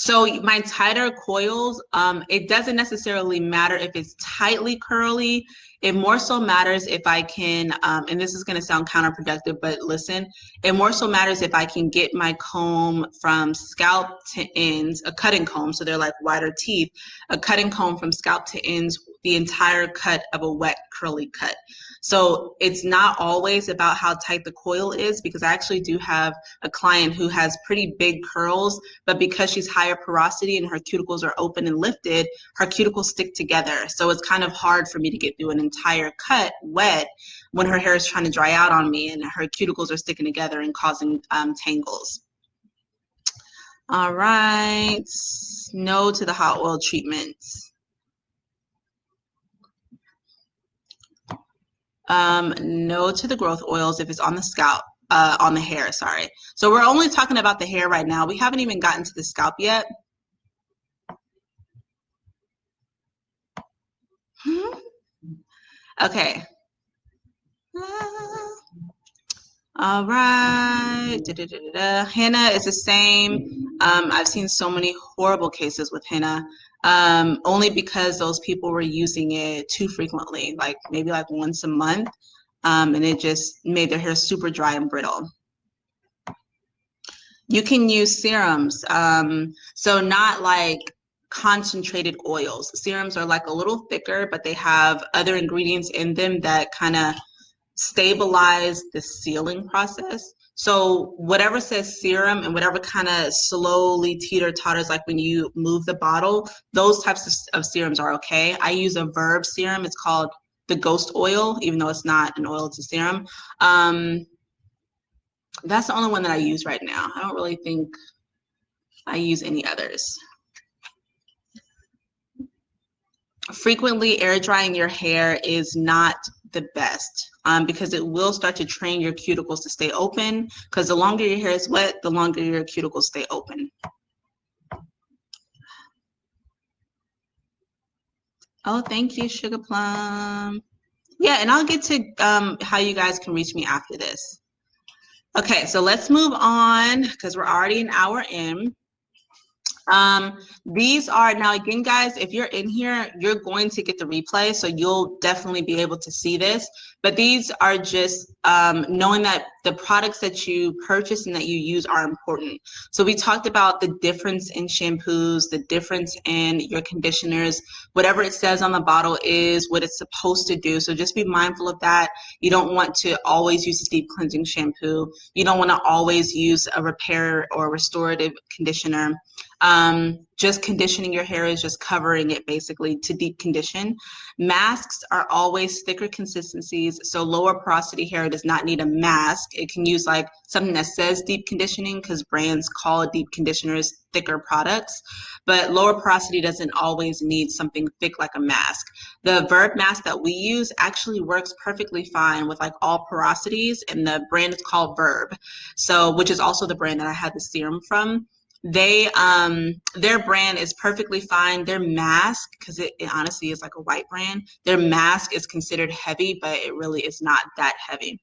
So my tighter coils, it doesn't necessarily matter if it's tightly curly. It more so matters if I can, and this is going to sound counterproductive, but listen, it more so matters if I can get my comb from scalp to ends, a cutting comb, so they're like wider teeth, a cutting comb from scalp to ends the entire cut of a wet curly cut. So it's not always about how tight the coil is, because I actually do have a client who has pretty big curls, but because she's higher porosity and her cuticles are open and lifted, her cuticles stick together. So it's kind of hard for me to get through an entire cut wet when her hair is trying to dry out on me and her cuticles are sticking together and causing tangles. All right, no to the hot oil treatments. No to the growth oils if it's on the scalp, on the hair, sorry. So we're only talking about the hair right now. We haven't even gotten to the scalp yet. Okay. All right. Henna is the same. I've seen so many horrible cases with henna, only because those people were using it too frequently, like maybe like once a month, and it just made their hair super dry and brittle. You can use serums, so not like concentrated oils. Serums are like a little thicker, but they have other ingredients in them that kind of stabilize the sealing process. So whatever says serum and whatever kind of slowly teeter-totters, like when you move the bottle, those types of serums are okay. I use a Verb serum. It's called the Ghost Oil, even though it's not an oil, it's a serum. That's the only one that I use right now. I don't really think I use any others. Frequently air drying your hair is not the best, because it will start to train your cuticles to stay open, because the longer your hair is wet, the longer your cuticles stay open. Oh, thank you, Sugar Plum. Yeah, and I'll get to how you guys can reach me after this. Okay, so let's move on because we're already an hour in. These are, now again, guys, if you're in here, you're going to get the replay, so you'll definitely be able to see this. But these are just knowing that the products that you purchase and that you use are important. So we talked about the difference in shampoos, the difference in your conditioners. Whatever it says on the bottle is what it's supposed to do. So just be mindful of that. You don't want to always use a deep cleansing shampoo. You don't want to always use a repair or restorative conditioner. Just conditioning your hair is just covering it basically to deep condition. Masks are always thicker consistencies, so lower porosity hair does not need a mask. It can use like something that says deep conditioning, because brands call deep conditioners thicker products, but lower porosity doesn't always need something thick like a mask. The Verb mask that we use actually works perfectly fine with like all porosities, and the brand is called Verb, so which is also the brand that I had the serum from. They their brand is perfectly fine. Their mask, because it honestly is like a white brand, their mask is considered heavy, but it really is not that heavy.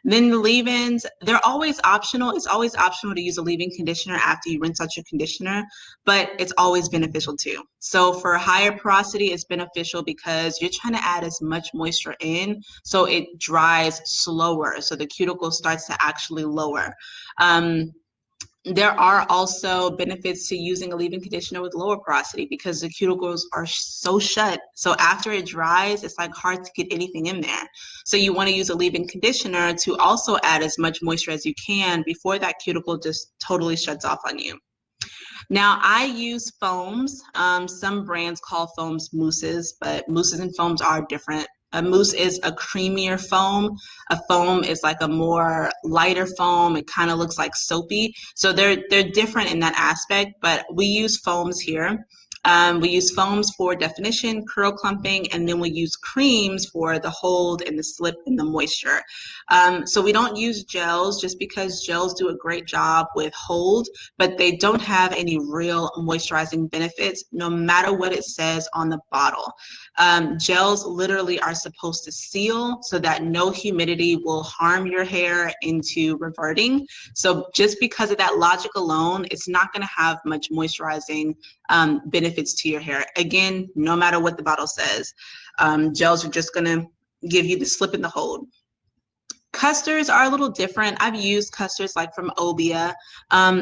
Then the leave-ins, they're always optional. It's always optional to use a leave-in conditioner after you rinse out your conditioner, but it's always beneficial too. So for higher porosity, it's beneficial because you're trying to add as much moisture in, so it dries slower, so the cuticle starts to actually lower. There are also benefits to using a leave-in conditioner with lower porosity because the cuticles are so shut. So after it dries, it's like hard to get anything in there. So you want to use a leave-in conditioner to also add as much moisture as you can before that cuticle just totally shuts off on you. Now I use foams. Some brands call foams mousses, but mousses and foams are different. A mousse is a creamier foam. A foam is like a more lighter foam. It kind of looks like soapy. So they're different in that aspect, but we use foams here. We use foams for definition, curl clumping, and then we use creams for the hold and the slip and the moisture. So we don't use gels just because gels do a great job with hold, but they don't have any real moisturizing benefits no matter what it says on the bottle. Gels literally are supposed to seal so that no humidity will harm your hair into reverting. So just because of that logic alone, it's not going to have much moisturizing benefits to your hair. Again, no matter what the bottle says, gels are just going to give you the slip and the hold. Custards are a little different. I've used custards like from Obia.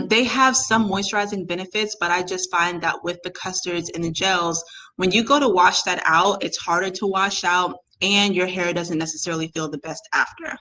They have some moisturizing benefits, but I just find that with the custards and the gels, when you go to wash that out, it's harder to wash out and your hair doesn't necessarily feel the best after.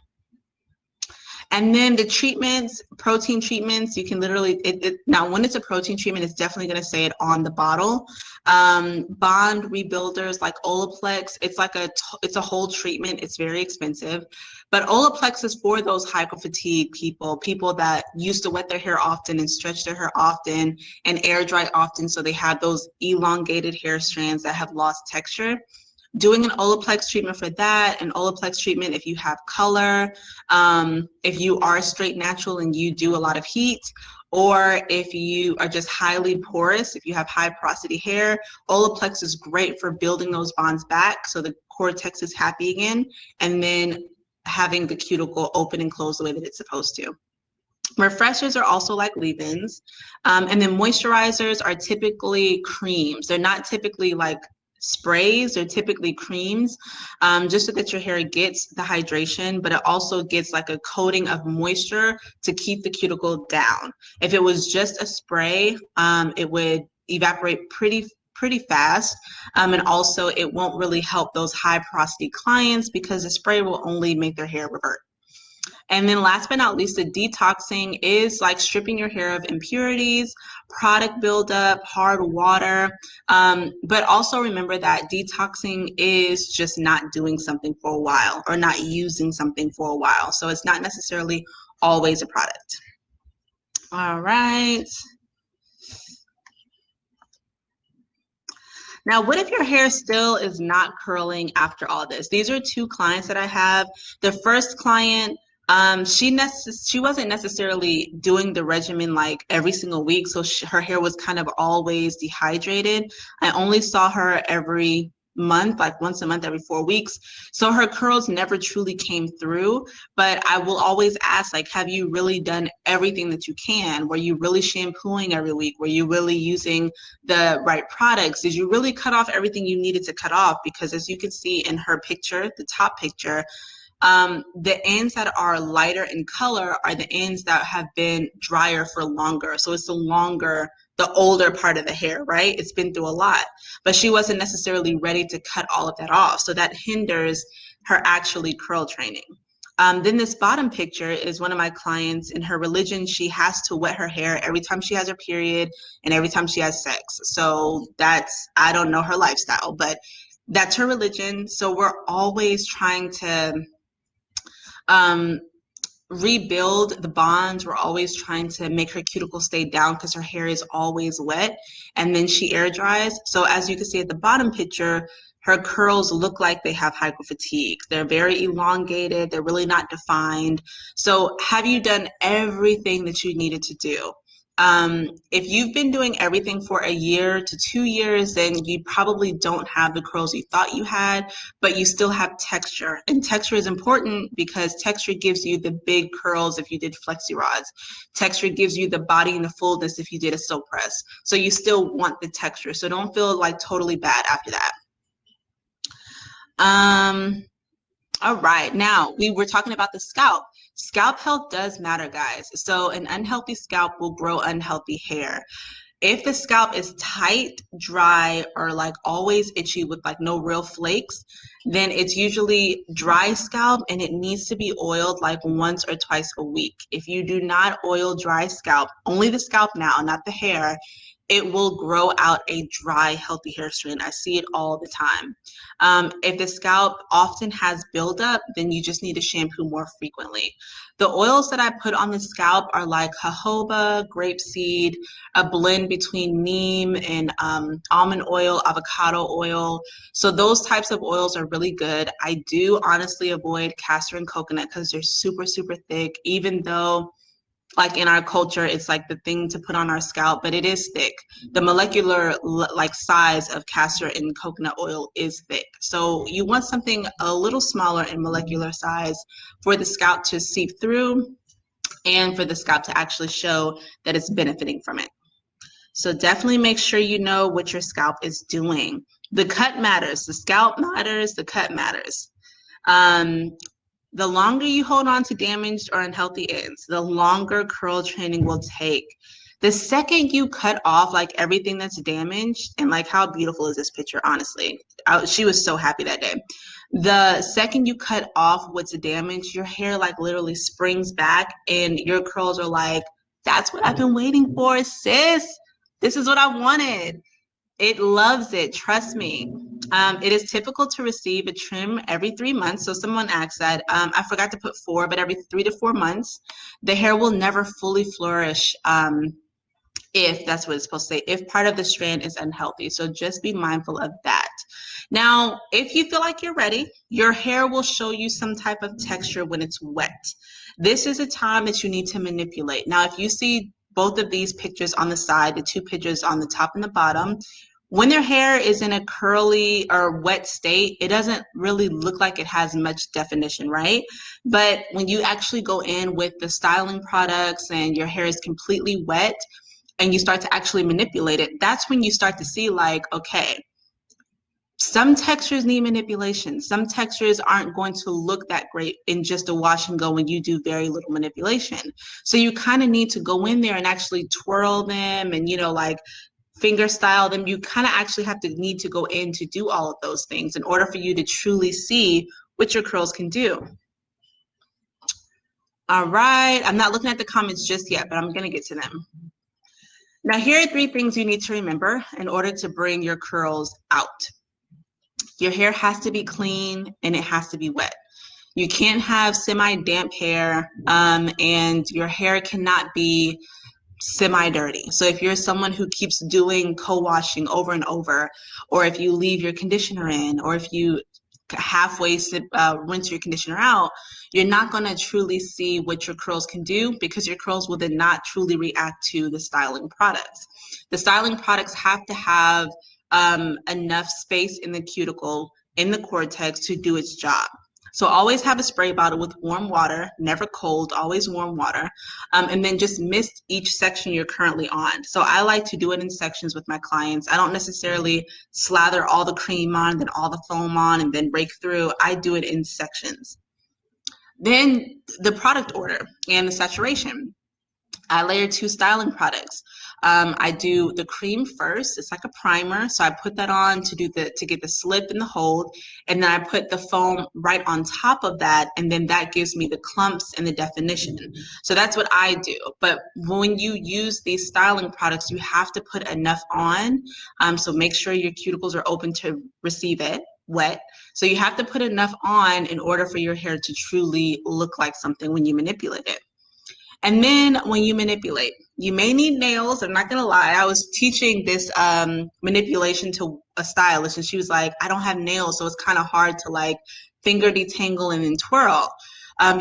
And then the treatments, protein treatments, you can literally, now when it's a protein treatment, it's definitely going to say it on the bottle. Bond rebuilders like Olaplex, it's a whole treatment. It's very expensive. But Olaplex is for those hyper fatigue people that used to wet their hair often and stretch their hair often and air dry often. So they have those elongated hair strands that have lost texture. Doing an Olaplex treatment for that, an Olaplex treatment if you have color, if you are straight natural and you do a lot of heat, or if you are just highly porous, if you have high porosity hair, Olaplex is great for building those bonds back so the cortex is happy again, and then having the cuticle open and close the way that it's supposed to. Refreshers are also like leave-ins. And then moisturizers are typically creams. They're not typically like sprays, they're typically creams, just so that your hair gets the hydration, but it also gets like a coating of moisture to keep the cuticle down. If it was just a spray, it would evaporate pretty fast. And also it won't really help those high porosity clients because the spray will only make their hair revert. And then last but not least, the detoxing is like stripping your hair of impurities, product buildup, hard water. But also remember that detoxing is just not doing something for a while or not using something for a while. So it's not necessarily always a product. All right. Now, what if your hair still is not curling after all this? These are two clients that I have. The first client, she wasn't necessarily doing the regimen like every single week, so her hair was kind of always dehydrated. I only saw her every month, like once a month, every 4 weeks. So her curls never truly came through, but I will always ask, like, have you really done everything that you can? Were you really shampooing every week? Were you really using the right products? Did you really cut off everything you needed to cut off? Because as you can see in her picture, the top picture, the ends that are lighter in color are the ends that have been drier for longer. So it's the older part of the hair, right? It's been through a lot, but she wasn't necessarily ready to cut all of that off. So that hinders her actually curl training. Then this bottom picture is one of my clients. In her religion, she has to wet her hair every time she has her period and every time she has sex. So I don't know her lifestyle, but that's her religion. So we're always trying to rebuild the bonds. We're always trying to make her cuticle stay down because her hair is always wet, and then she air dries. So as you can see at the bottom picture, her curls look like they have hyperfatigue. They're very elongated. They're really not defined. So have you done everything that you needed to do? If you've been doing everything for a year to 2 years, then you probably don't have the curls you thought you had, but you still have texture. And texture is important because texture gives you the big curls if you did flexi rods. Texture gives you the body and the fullness if you did a silk press. So you still want the texture. So don't feel like totally bad after that. All right, now we were talking about the scalp. Scalp health does matter, guys. So an unhealthy scalp will grow unhealthy hair. If the scalp is tight, dry, or like always itchy with like no real flakes, then it's usually dry scalp and it needs to be oiled like once or twice a week. If you do not oil dry scalp, only the scalp now, not the hair, it will grow out a dry, healthy hair strand. I see it all the time. If the scalp often has buildup, then you just need to shampoo more frequently. The oils that I put on the scalp are like jojoba, grapeseed, a blend between neem and almond oil, avocado oil. So those types of oils are really good. I do honestly avoid castor and coconut because they're super, super thick, even though like in our culture, it's like the thing to put on our scalp, but it is thick. The molecular like size of castor and coconut oil is thick. So you want something a little smaller in molecular size for the scalp to seep through and for the scalp to actually show that it's benefiting from it. So definitely make sure you know what your scalp is doing. The cut matters, the scalp matters, the cut matters. The longer you hold on to damaged or unhealthy ends, the longer curl training will take. The second you cut off like everything that's damaged, and like how beautiful is this picture, honestly. She was so happy that day. The second you cut off what's damaged, your hair like literally springs back and your curls are like, that's what I've been waiting for, sis. This is what I wanted. It loves it, trust me. It is typical to receive a trim every 3 months. So someone asked that. I forgot to put 4, but every 3 to 4 months, the hair will never fully flourish if that's what it's supposed to say, if part of the strand is unhealthy. So just be mindful of that. Now, if you feel like you're ready, your hair will show you some type of texture when it's wet. This is a time that you need to manipulate. Now, if you see both of these pictures on the side, the 2 pictures on the top and the bottom, when their hair is in a curly or wet state, it doesn't really look like it has much definition, right? But when you actually go in with the styling products and your hair is completely wet and you start to actually manipulate it, that's when you start to see like, okay, some textures need manipulation. Some textures aren't going to look that great in just a wash and go when you do very little manipulation. So you kind of need to go in there and actually twirl them and, like finger style them. You kind of actually have to need to go in to do all of those things in order for you to truly see what your curls can do. All right, I'm not looking at the comments just yet, but I'm gonna get to them. Now, here are 3 things you need to remember in order to bring your curls out. Your hair has to be clean and it has to be wet. You can't have semi-damp hair and your hair cannot be semi-dirty. So if you're someone who keeps doing co-washing over and over, or if you leave your conditioner in, or if you halfway rinse your conditioner out, you're not going to truly see what your curls can do because your curls will then not truly react to the styling products. The styling products have to have enough space in the cuticle, in the cortex to do its job. So always have a spray bottle with warm water, never cold, always warm water, and then just mist each section you're currently on. So I like to do it in sections with my clients. I don't necessarily slather all the cream on, then all the foam on, and then break through. I do it in sections. Then the product order and the saturation. I layer 2 styling products. I do the cream first. It's like a primer, so I put that on to get the slip and the hold, and then I put the foam right on top of that, and then that gives me the clumps and the definition. So that's what I do. But when you use these styling products, you have to put enough on. So make sure your cuticles are open to receive it wet. So you have to put enough on in order for your hair to truly look like something when you manipulate it. And then when you manipulate, you may need nails. I'm not going to lie. I was teaching this manipulation to a stylist and she was like, I don't have nails, so it's kind of hard to like finger detangle and then twirl.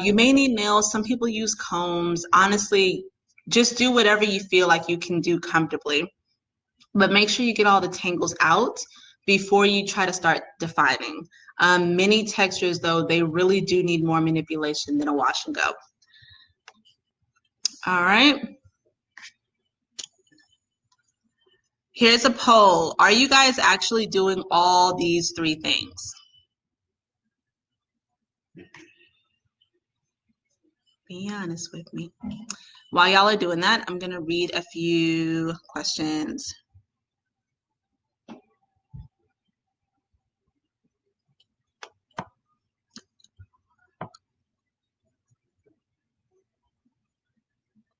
You may need nails. Some people use combs. Honestly, just do whatever you feel like you can do comfortably. But make sure you get all the tangles out before you try to start defining. Many textures, though, they really do need more manipulation than a wash and go. All right. Here's a poll. Are you guys actually doing all these 3 things? Be honest with me. While y'all are doing that, I'm going to read a few questions.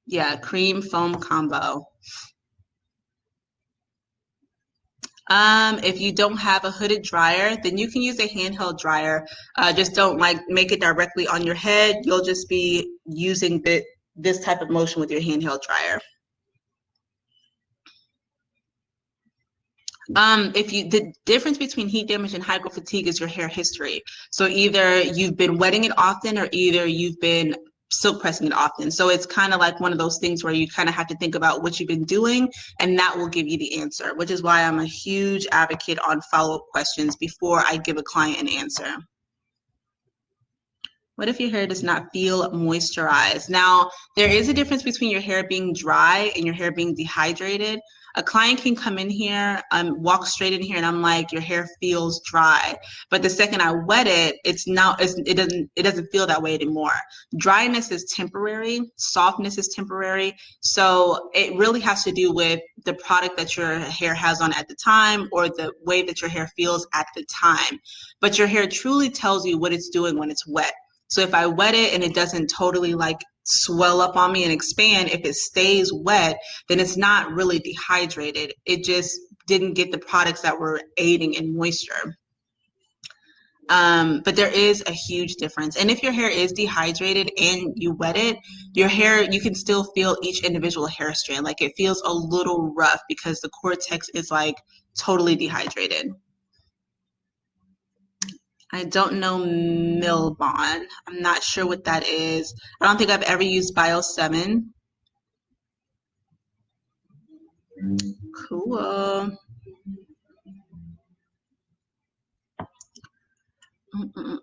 Yeah, cream foam combo. If you don't have a hooded dryer, then you can use a handheld dryer. Just don't like make it directly on your head. You'll just be using this type of motion with your handheld dryer. The difference between heat damage and hygrofatigue is your hair history. So either you've been wetting it often or either you've been silk pressing it often. So it's kind of like one of those things where you kind of have to think about what you've been doing and that will give you the answer, which is why I'm a huge advocate on follow-up questions before I give a client an answer. What if your hair does not feel moisturized? Now, there is a difference between your hair being dry and your hair being dehydrated. A client can come in here, walk straight in here, and I'm like, your hair feels dry. But the second I wet it, it doesn't feel that way anymore. Dryness is temporary, softness is temporary. So it really has to do with the product that your hair has on at the time or the way that your hair feels at the time. But your hair truly tells you what it's doing when it's wet. So if I wet it and it doesn't totally like swell up on me and expand, if it stays wet, then it's not really dehydrated. It just didn't get the products that were aiding in moisture. But there is a huge difference. And if your hair is dehydrated and you wet it, your hair, you can still feel each individual hair strand. Like it feels a little rough because the cortex is like totally dehydrated. I don't know Milbon. I'm not sure what that is. I don't think I've ever used Bio 7. Cool. Mm-mm.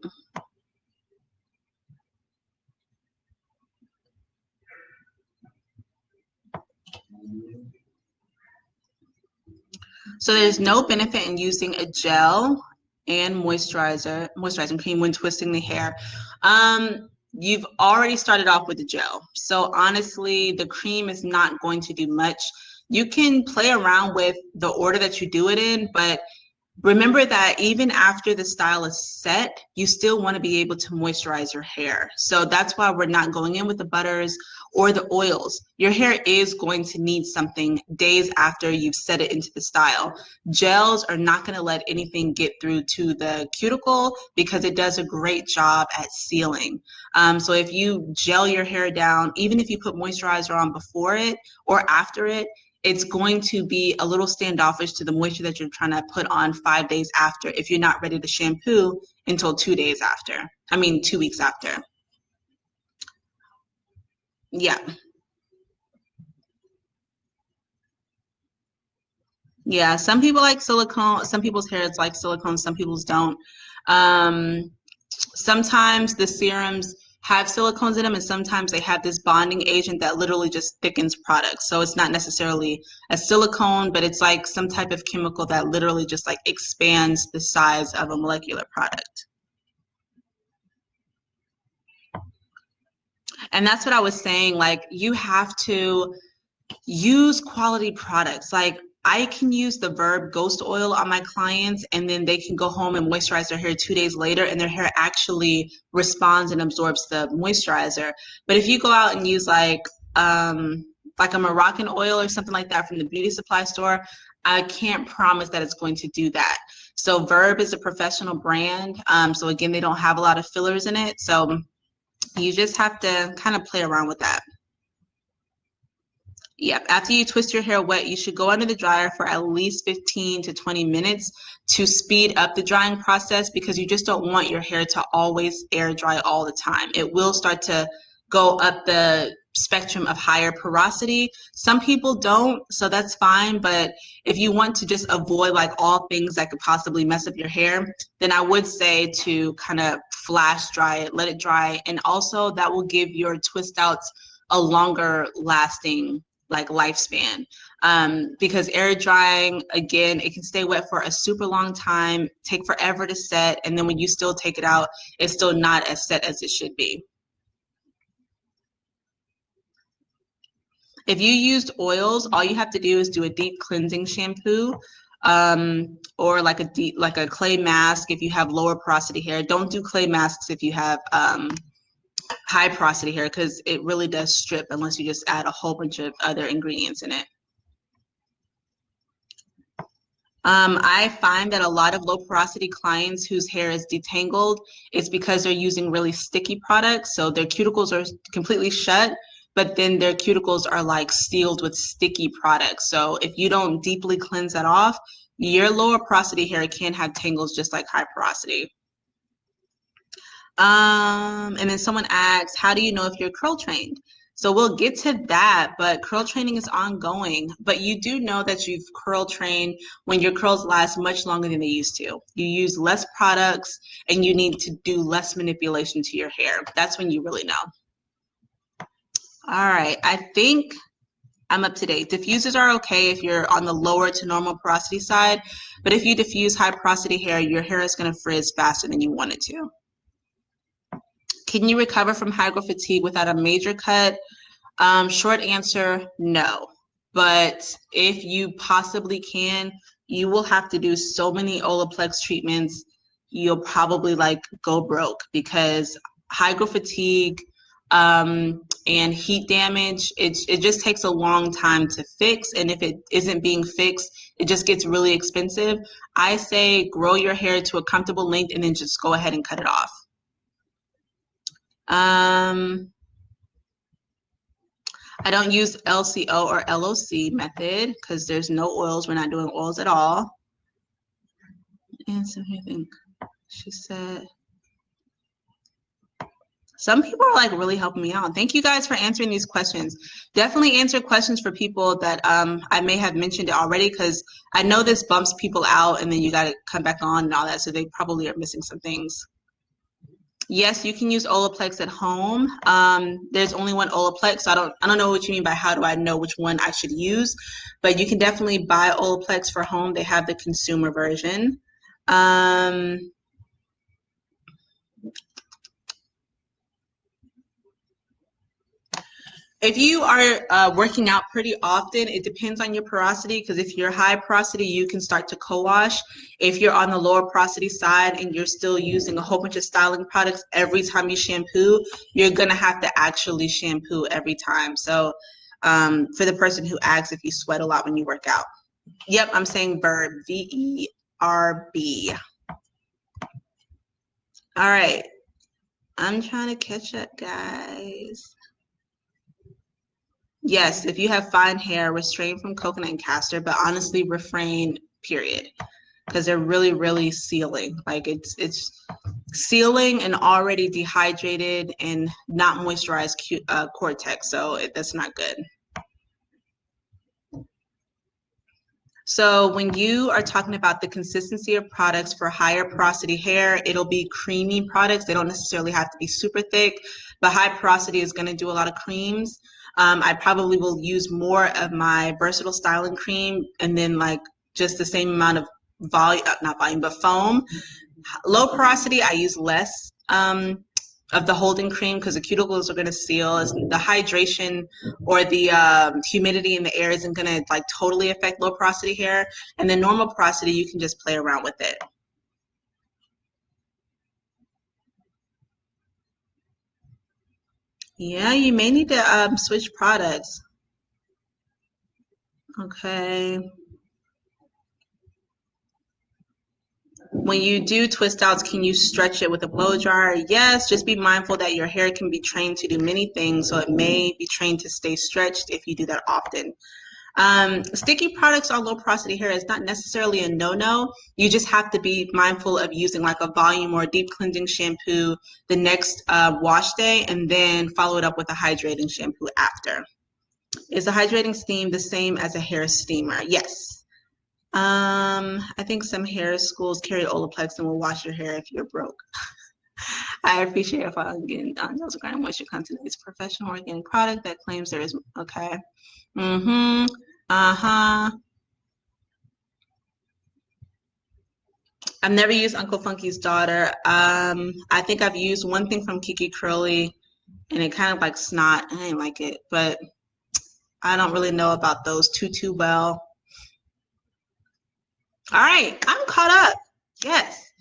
So there's no benefit in using a gel and moisturizing cream when twisting the hair. You've already started off with the gel. So honestly, the cream is not going to do much. You can play around with the order that you do it in, but remember that even after the style is set, you still want to be able to moisturize your hair. So that's why we're not going in with the butters or the oils. Your hair is going to need something days after you've set it into the style. Gels are not going to let anything get through to the cuticle because it does a great job at sealing. So if you gel your hair down, even if you put moisturizer on before it or after it, it's going to be a little standoffish to the moisture that you're trying to put on 5 days after if you're not ready to shampoo until 2 days after. I mean, 2 weeks after. Yeah. Yeah. Some people like silicone. Some people's hair is like silicone. Some people's don't. Um, Sometimes the serums have silicones in them and sometimes they have this bonding agent that literally just thickens products. So it's not necessarily a silicone, but it's like some type of chemical that literally just like expands the size of a molecular product. And that's what I was saying. Like you have to use quality products. Like I can use the Verb Ghost Oil on my clients and then they can go home and moisturize their hair 2 days later and their hair actually responds and absorbs the moisturizer. But if you go out and use like a Moroccan oil or something like that from the beauty supply store, I can't promise that it's going to do that. So Verb is a professional brand. So again, they don't have a lot of fillers in it. So you just have to kind of play around with that. Yep. After you twist your hair wet, you should go under the dryer for at least 15 to 20 minutes to speed up the drying process because you just don't want your hair to always air dry all the time. It will start to go up the spectrum of higher porosity. Some people don't, so that's fine. But if you want to just avoid like all things that could possibly mess up your hair, then I would say to kind of flash dry it, let it dry. And also that will give your twist outs a longer lasting like lifespan, because air drying, again, it can stay wet for a super long time, take forever to set, and then when you still take it out, it's still not as set as it should be. If you used oils, all you have to do is do a deep cleansing shampoo, or like a clay mask if you have lower porosity hair. Don't do clay masks if you have high porosity hair because it really does strip unless you just add a whole bunch of other ingredients in it. I find that a lot of low porosity clients whose hair is detangled is because they're using really sticky products. So their cuticles are completely shut, but then their cuticles are like sealed with sticky products. So if you don't deeply cleanse that off, your lower porosity hair can have tangles just like high porosity. And then someone asks, how do you know if you're curl trained? So we'll get to that, but curl training is ongoing. But you do know that you've curl trained when your curls last much longer than they used to. You use less products and you need to do less manipulation to your hair. That's when you really know. All right, I think I'm up to date. Diffusers are okay if you're on the lower to normal porosity side, but if you diffuse high porosity hair, your hair is going to frizz faster than you want it to. Can you recover from hydro fatigue without a major cut? Short answer, no. But if you possibly can, you will have to do so many Olaplex treatments, you'll probably like go broke because hydro fatigue and heat damage, it just takes a long time to fix. And if it isn't being fixed, it just gets really expensive. I say grow your hair to a comfortable length and then just go ahead and cut it off. I don't use LCO or LOC method because there's no oils. We're not doing oils at all. And so I think she said, some people are like really helping me out. Thank you guys for answering these questions. Definitely answer questions for people that I may have mentioned it already because I know this bumps people out and then you got to come back on and all that. So they probably are missing some things. Yes, you can use Olaplex at home. There's only one Olaplex, so I don't know what you mean by how do I know which one I should use, but you can definitely buy Olaplex for home. They have the consumer version. If you are working out pretty often, it depends on your porosity, because if you're high porosity, you can start to co-wash. If you're on the lower porosity side and you're still using a whole bunch of styling products every time you shampoo, you're going to have to actually shampoo every time. So for the person who asks if you sweat a lot when you work out. Yep, I'm saying verb, V-E-R-B. All right. I'm trying to catch up, guys. Yes, if you have fine hair, restrain from coconut and castor, but honestly refrain, period. Because they're really, really sealing. Like it's sealing and already dehydrated and not moisturized cortex. So that's not good. So when you are talking about the consistency of products for higher porosity hair, it'll be creamy products. They don't necessarily have to be super thick, but high porosity is going to do a lot of creams. I probably will use more of my versatile styling cream and then like just the same amount of volume, not volume, but foam. Low porosity, I use less of the holding cream because the cuticles are going to seal. The hydration or the humidity in the air isn't going to like totally affect low porosity hair. And then normal porosity, you can just play around with it. Yeah, you may need to switch products. Okay. When you do twist outs, can you stretch it with a blow dryer? Yes, just be mindful that your hair can be trained to do many things, so it may be trained to stay stretched if you do that often. Sticky products on low porosity hair is not necessarily a no-no. You just have to be mindful of using like a volume or deep cleansing shampoo the next wash day and then follow it up with a hydrating shampoo after. Is a hydrating steam the same as a hair steamer? Yes. I think some hair schools carry Olaplex and will wash your hair if you're broke. I appreciate if I'm getting those organic moisture content. It's a professional organic product that claims there is okay. Mm-hmm. Uh-huh. I've never used Uncle Funky's daughter. I think I've used one thing from Kiki Curly and it kind of like snot. I didn't like it, but I don't really know about those too well. All right, I'm caught up. Yes.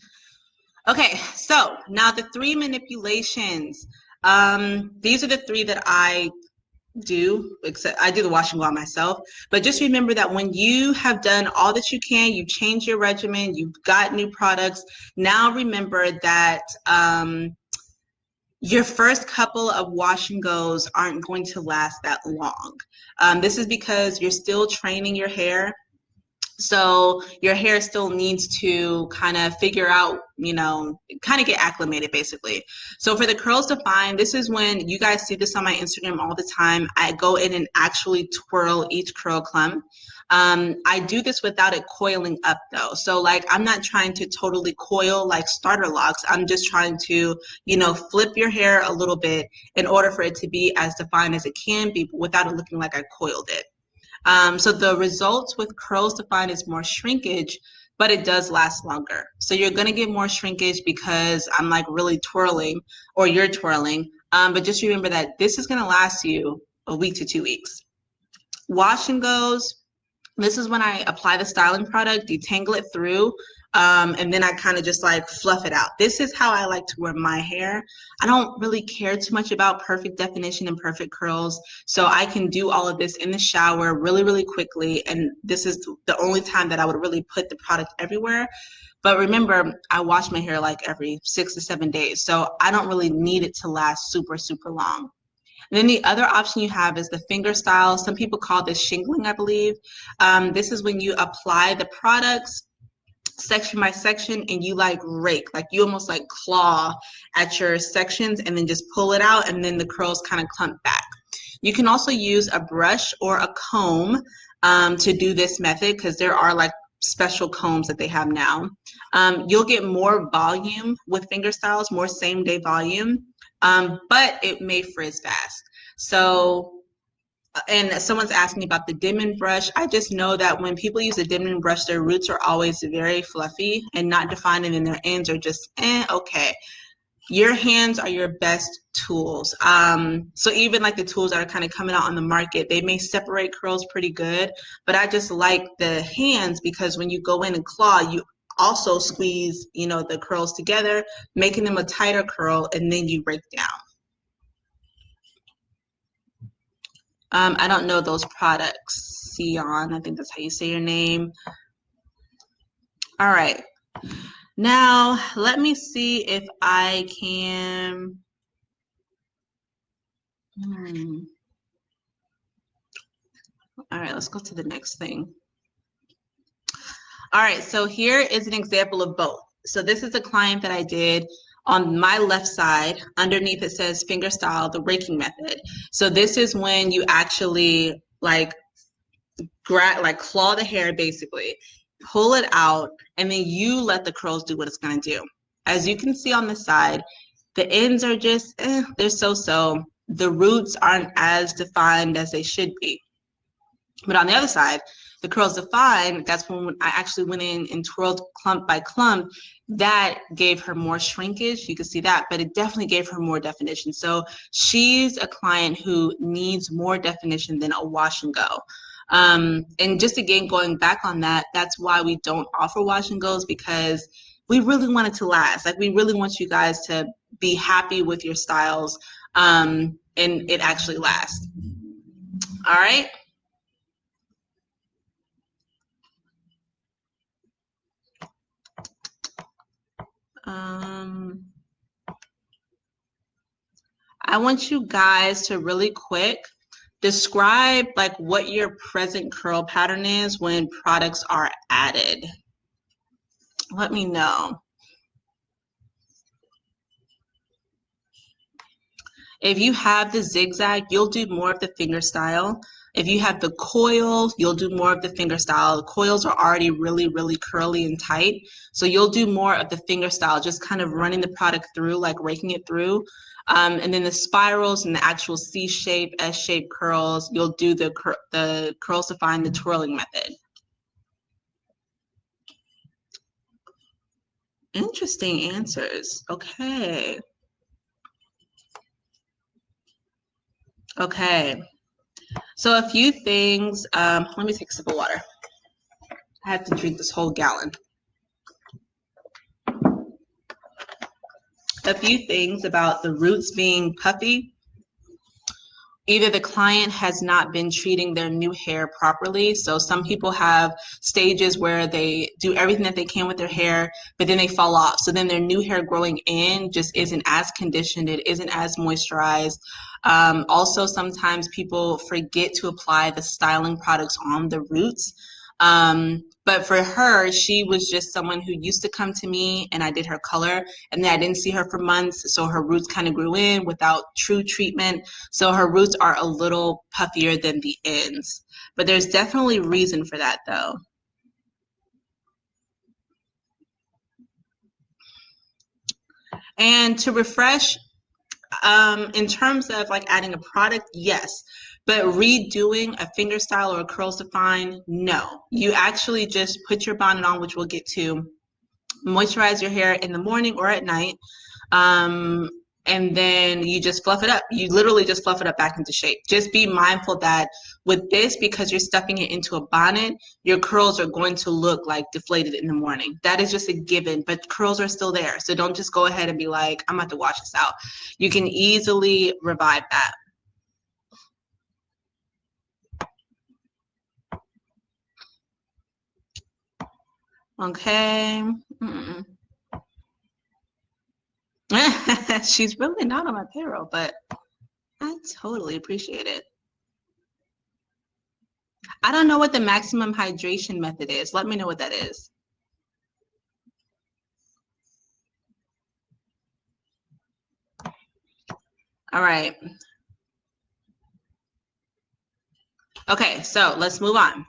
Okay, so now the 3 manipulations. These are the 3 that I do, except I do the wash and go out myself. But just remember that when you have done all that you can, you've changed your regimen, you've got new products. Now remember that your first couple of wash and goes aren't going to last that long. This is because you're still training your hair So your hair still needs to kind of figure out, kind of get acclimated basically. So for the curls define, this is when you guys see this on my Instagram all the time. I go in and actually twirl each curl clump. I do this without it coiling up though. So like I'm not trying to totally coil like starter locks. I'm just trying to, flip your hair a little bit in order for it to be as defined as it can be, but without it looking like I coiled it. So the results with curls defined is more shrinkage, but it does last longer. So you're going to get more shrinkage because I'm like really twirling or you're twirling. But just remember that this is going to last you a week to 2 weeks. Wash and goes. This is when I apply the styling product, detangle it through, and then I kind of just like fluff it out. This is how I like to wear my hair. I don't really care too much about perfect definition and perfect curls, so I can do all of this in the shower really, really quickly, and this is the only time that I would really put the product everywhere. But remember, I wash my hair like every 6 to 7 days, so I don't really need it to last super, super long. And then the other option you have is the finger style. Some people call this shingling, I believe. This is when you apply the products section by section and you like rake, like you almost like claw at your sections and then just pull it out and then the curls kind of clump back. You can also use a brush or a comb to do this method because there are like special combs that they have now. You'll get more volume with finger styles, more same day volume, but it may frizz fast. So, and someone's asking about the Denman brush. I just know that when people use a Denman brush, their roots are always very fluffy and not defined, and then their ends are just okay. Your hands are your best tools. So even like the tools that are kind of coming out on the market, they may separate curls pretty good, but I just like the hands because when you go in and claw, you also squeeze, the curls together, making them a tighter curl, and then you break down. I don't know those products. Sion, I think that's how you say your name. All right. Now, let me see if I can. All right, let's go to the next thing. All right, so here is an example of both. So this is a client that I did on my left side. Underneath it says finger style, the raking method. So this is when you actually like claw the hair basically, pull it out, and then you let the curls do what it's going to do. As you can see on the side, the ends are just, they're so-so. The roots aren't as defined as they should be. But on the other side, the curls defined, that's when I actually went in and twirled clump by clump. That gave her more shrinkage. You can see that, but it definitely gave her more definition. So she's a client who needs more definition than a wash and go. And just again, going back on that, that's why we don't offer wash and goes, because we really want it to last. Like we really want you guys to be happy with your styles, and it actually lasts. All right. I want you guys to really quick describe like what your present curl pattern is when products are added. Let me know. If you have the zigzag, you'll do more of the finger style. If you have the coil, you'll do more of the finger style. The coils are already really, really curly and tight. So you'll do more of the finger style, just kind of running the product through, like raking it through. And then the spirals and the actual C-shape, S-shape curls, you'll do the curls defined, the twirling method. Interesting answers. Okay. Okay. So a few things. Let me take a sip of water. I have to drink this whole gallon. A few things about the roots being puffy. Either the client has not been treating their new hair properly. So some people have stages where they do everything that they can with their hair, but then they fall off. So then their new hair growing in just isn't as conditioned. It isn't as moisturized. Also, sometimes people forget to apply the styling products on the roots. But But for her, she was just someone who used to come to me and I did her color, and then I didn't see her for months. So her roots kind of grew in without true treatment. So her roots are a little puffier than the ends. But there's definitely reason for that though. And to refresh, in terms of like adding a product, yes. But redoing a finger style or a curls define, no. You actually just put your bonnet on, which we'll get to, moisturize your hair in the morning or at night, and then you just fluff it up. You literally just fluff it up back into shape. Just be mindful that with this, because you're stuffing it into a bonnet, your curls are going to look like deflated in the morning. That is just a given, but curls are still there. So don't just go ahead and be like, I'm about to wash this out. You can easily revive that. Okay. She's really not on my payroll, but I totally appreciate it. I don't know what the maximum hydration method is. Let me know what that is. All right. Okay, so let's move on.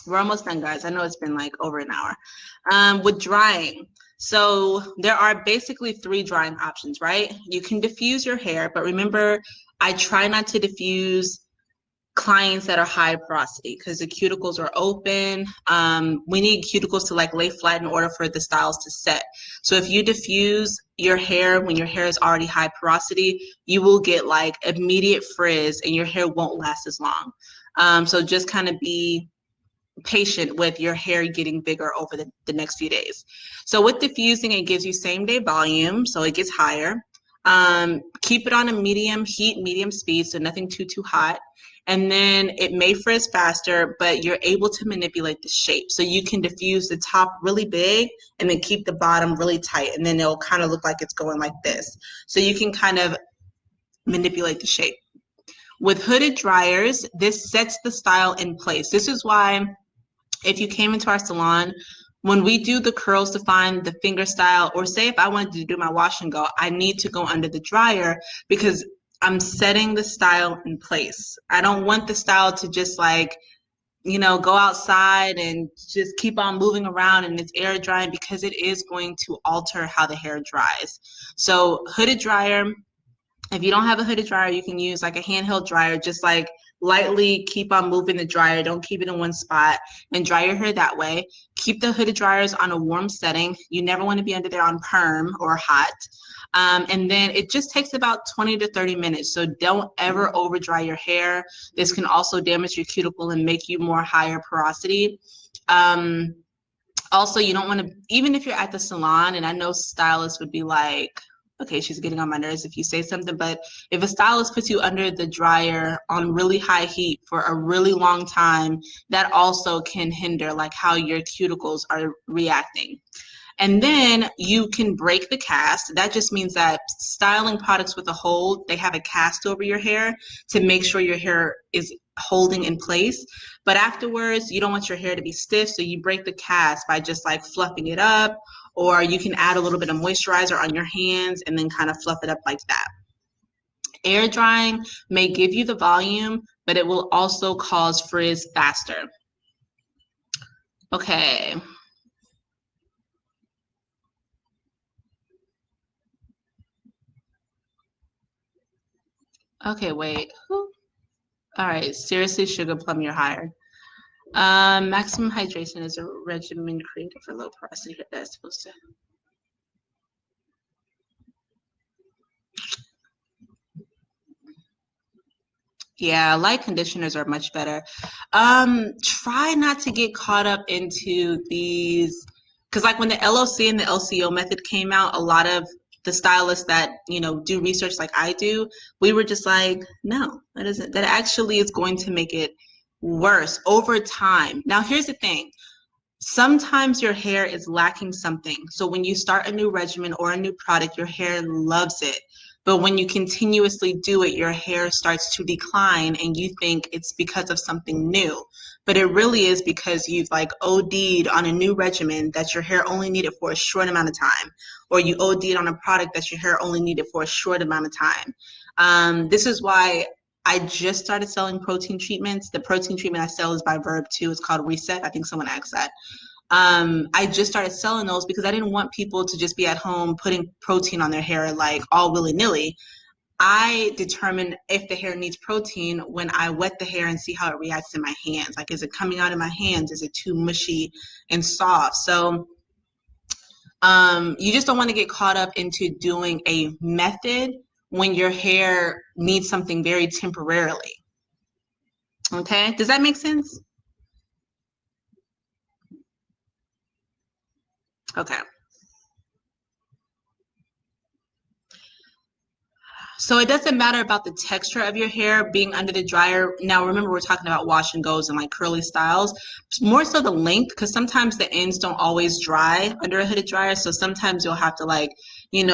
We're almost done, guys. I know it's been like over an hour. With drying, so there are basically 3 drying options, right? You can diffuse your hair, but remember, I try not to diffuse clients that are high porosity because the cuticles are open. We need cuticles to like lay flat in order for the styles to set. So if you diffuse your hair when your hair is already high porosity, you will get like immediate frizz and your hair won't last as long. So just kind of be patient with your hair getting bigger over the next few days. So with diffusing, it gives you same day volume, so it gets higher. Keep it on a medium heat, medium speed, so nothing too hot. And then it may frizz faster, but you're able to manipulate the shape. So you can diffuse the top really big and then keep the bottom really tight, and then it'll kind of look like it's going like this. So you can kind of manipulate the shape. With hooded dryers, this sets the style in place. This is why if you came into our salon, when we do the curls define, the finger style, or say if I wanted to do my wash and go, I need to go under the dryer because I'm setting the style in place. I don't want the style to just like, you know, go outside and just keep on moving around and it's air drying, because it is going to alter how the hair dries. So hooded dryer, if you don't have a hooded dryer, you can use like a handheld dryer, just like lightly keep on moving the dryer. Don't keep it in one spot and dry your hair that way. Keep the hooded dryers on a warm setting. You never want to be under there on perm or hot. And then it just takes about 20 to 30 minutes. So don't ever over dry your hair. This can also damage your cuticle and make you more higher porosity. Also, you don't want to, even if you're at the salon, and I know stylists would be like, okay, she's getting on my nerves if you say something, but if a stylist puts you under the dryer on really high heat for a really long time, that also can hinder like how your cuticles are reacting. And then you can break the cast. That just means that styling products with a hold, they have a cast over your hair to make sure your hair is holding in place. But afterwards, you don't want your hair to be stiff, so you break the cast by just like fluffing it up, or you can add a little bit of moisturizer on your hands and then kind of fluff it up like that. Air drying may give you the volume, but it will also cause frizz faster. Okay. Okay, wait. All right, seriously, Sugar Plum, you're hired. Maximum hydration is a regimen created for low porosity hair that's supposed to. Yeah, light conditioners are much better. Try not to get caught up into these, because like when the LOC and the LCO method came out, a lot of the stylists that, you know, do research like I do, we were just like, no, that isn't, that actually is going to make it worse over time. Now, here's the thing. Sometimes your hair is lacking something. So when you start a new regimen or a new product, your hair loves it. But when you continuously do it, your hair starts to decline and you think it's because of something new. But it really is because you've like OD'd on a new regimen that your hair only needed for a short amount of time, or you OD'd on a product that your hair only needed for a short amount of time. This is why I just started selling protein treatments. The protein treatment I sell is by Verb 2. It's called Reset. I think someone asked that. I just started selling those because I didn't want people to just be at home putting protein on their hair like all willy-nilly. I determine if the hair needs protein when I wet the hair and see how it reacts in my hands. Like, is it coming out in my hands? Is it too mushy and soft? So you just don't want to get caught up into doing a method when your hair needs something very temporarily. Okay, does that make sense? Okay. So it doesn't matter about the texture of your hair being under the dryer. Now, remember, we're talking about wash and goes and like curly styles. More so the length, because sometimes the ends don't always dry under a hooded dryer. So sometimes you'll have to like,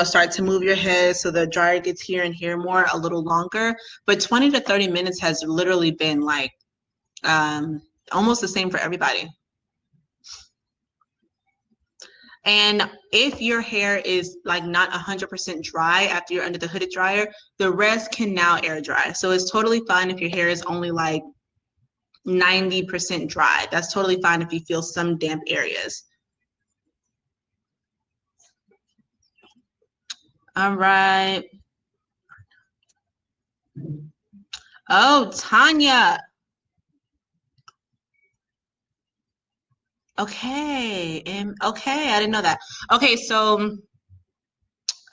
start to move your head so the dryer gets here and here more a little longer. But 20 to 30 minutes has literally been like almost the same for everybody. And if your hair is like not 100% dry after you're under the hooded dryer, the rest can now air dry. So it's totally fine if your hair is only like 90% dry. That's totally fine if you feel some damp areas. All right. Oh, Tanya. Okay. Okay, I didn't know that. Okay, so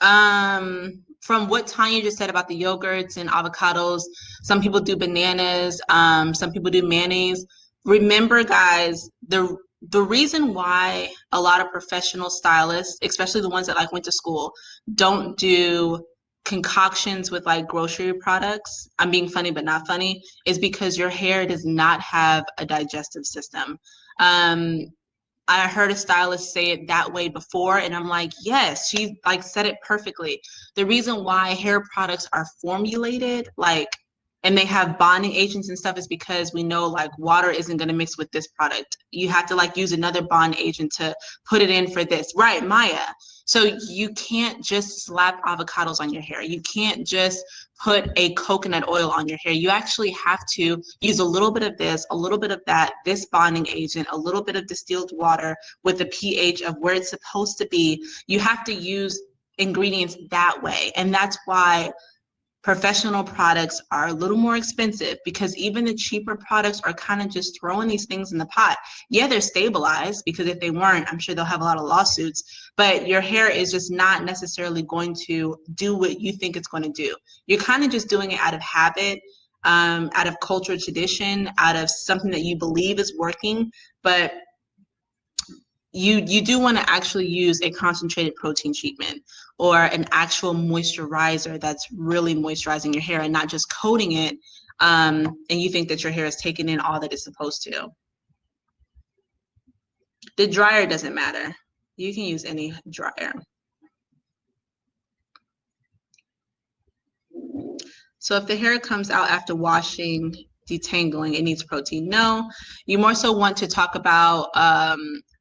from what Tanya just said about the yogurts and avocados, some people do bananas, some people do mayonnaise. Remember, guys, the reason why a lot of professional stylists, especially the ones that like went to school, don't do concoctions with like grocery products, I'm being funny but not funny, is because your hair does not have a digestive system. Um, I heard a stylist say it that way before, and I'm like, yes, she like said it perfectly. The reason why hair products are formulated like and they have bonding agents and stuff is because we know like water isn't going to mix with this product. You have to like use another bond agent to put it in for this. Right, Maya. So you can't just slap avocados on your hair. You can't just put a coconut oil on your hair. You actually have to use a little bit of this, a little bit of that, this bonding agent, a little bit of distilled water with the pH of where it's supposed to be. You have to use ingredients that way. And that's why professional products are a little more expensive, because even the cheaper products are kind of just throwing these things in the pot. Yeah, they're stabilized, because if they weren't, I'm sure they'll have a lot of lawsuits, but your hair is just not necessarily going to do what you think it's going to do. You're kind of just doing it out of habit, out of cultural tradition, out of something that you believe is working, but you do want to actually use a concentrated protein treatment or an actual moisturizer that's really moisturizing your hair and not just coating it, and you think that your hair is taking in all that it's supposed to. The dryer doesn't matter. You can use any dryer. So if the hair comes out after washing, detangling, it needs protein. No, you more so want to talk about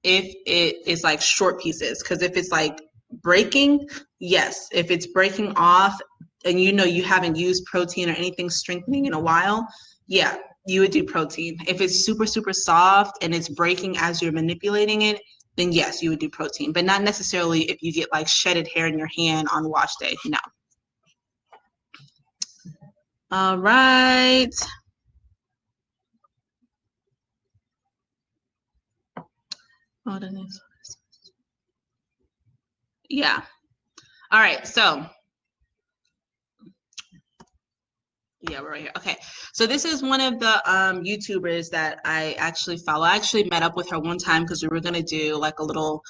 if it is like short pieces, because if it's like breaking, yes. If it's breaking off and you haven't used protein or anything strengthening in a while, yeah, you would do protein. If it's super, super soft and it's breaking as you're manipulating it, then yes, you would do protein, but not necessarily if you get like shedded hair in your hand on wash day, no. All right. Oh, the next one. Yeah. All right. So, yeah, we're right here. Okay. So this is one of the YouTubers that I actually follow. I actually met up with her one time because we were going to do like a little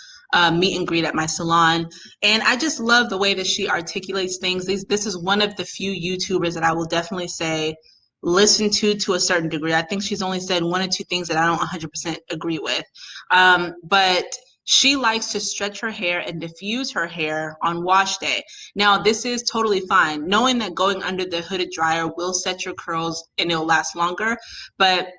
meet and greet at my salon. And I just love the way that she articulates things. This is one of the few YouTubers that I will definitely say listen to a certain degree. I think she's only said one or two things that I don't 100% agree with. But she likes to stretch her hair and diffuse her hair on wash day. Now, this is totally fine, knowing that going under the hooded dryer will set your curls and it'll last longer. But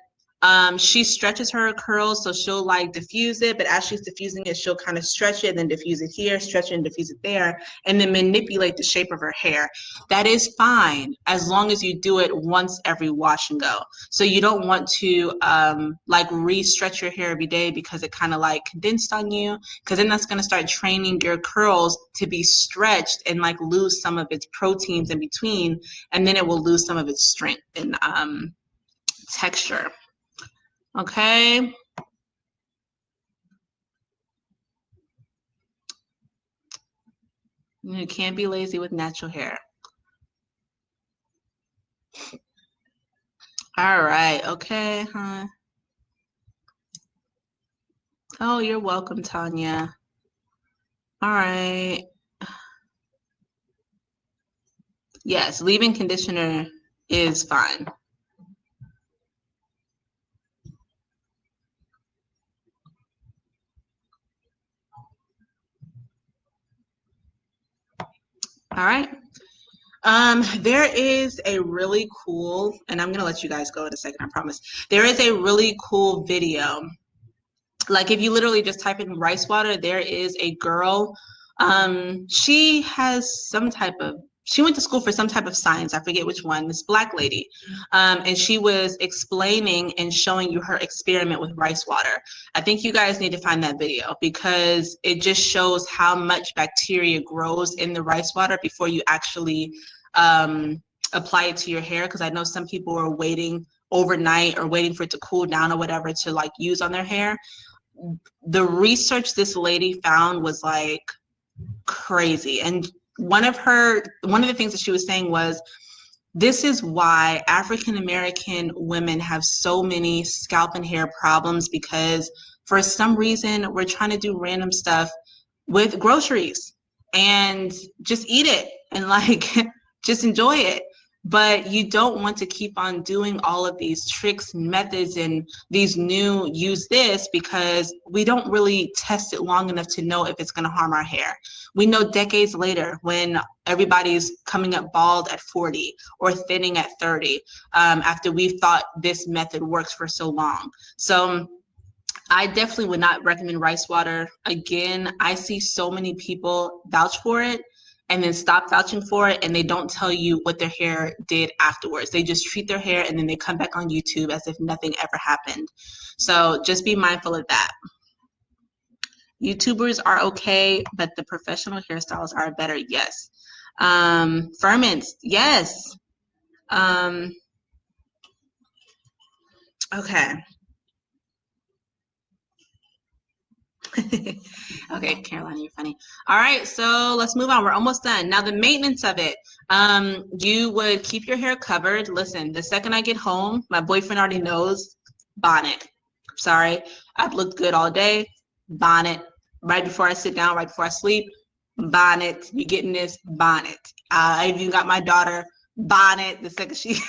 she stretches her curls, so she'll like diffuse it, but as she's diffusing it, she'll kind of stretch it and then diffuse it here, stretch it and diffuse it there, and then manipulate the shape of her hair. That is fine as long as you do it once every wash and go. So you don't want to like re-stretch your hair every day because it kind of like condensed on you, because then that's going to start training your curls to be stretched and like lose some of its proteins in between, and then it will lose some of its strength and texture. Okay. You can't be lazy with natural hair. All right. Okay, huh? Oh, you're welcome, Tanya. All right. Yes, leave-in conditioner is fine. All right. There is a really cool, and I'm gonna let you guys go in a second, I promise. There is a really cool video. Like if you literally just type in rice water, there is a girl. She has some type of, she went to school for some type of science. I forget which one, this Black lady. And she was explaining and showing you her experiment with rice water. I think you guys need to find that video because it just shows how much bacteria grows in the rice water before you actually apply it to your hair. Because I know some people are waiting overnight or waiting for it to cool down or whatever to like use on their hair. The research this lady found was like crazy. And one of the things that she was saying was, this is why African American women have so many scalp and hair problems, because for some reason we're trying to do random stuff with groceries and just eat it and like just enjoy it. But you don't want to keep on doing all of these tricks, methods, and these new use this, because we don't really test it long enough to know if it's going to harm our hair. We know decades later when everybody's coming up bald at 40 or thinning at 30, after we've thought this method works for so long. So I definitely would not recommend rice water. Again, I see so many people vouch for it and then stop vouching for it, and they don't tell you what their hair did afterwards. They just treat their hair and then they come back on YouTube as if nothing ever happened. So just be mindful of that. YouTubers are okay, but the professional hairstyles are better. Yes. Ferments. Yes. Um, okay. Okay, Carolina, you're funny. All right, so let's move on. We're almost done. Now, the maintenance of it. You would keep your hair covered. Listen, the second I get home, my boyfriend already knows, bonnet. Sorry, I've looked good all day, bonnet. Right before I sit down, right before I sleep, bonnet. You getting this bonnet. I even got my daughter bonnet the second she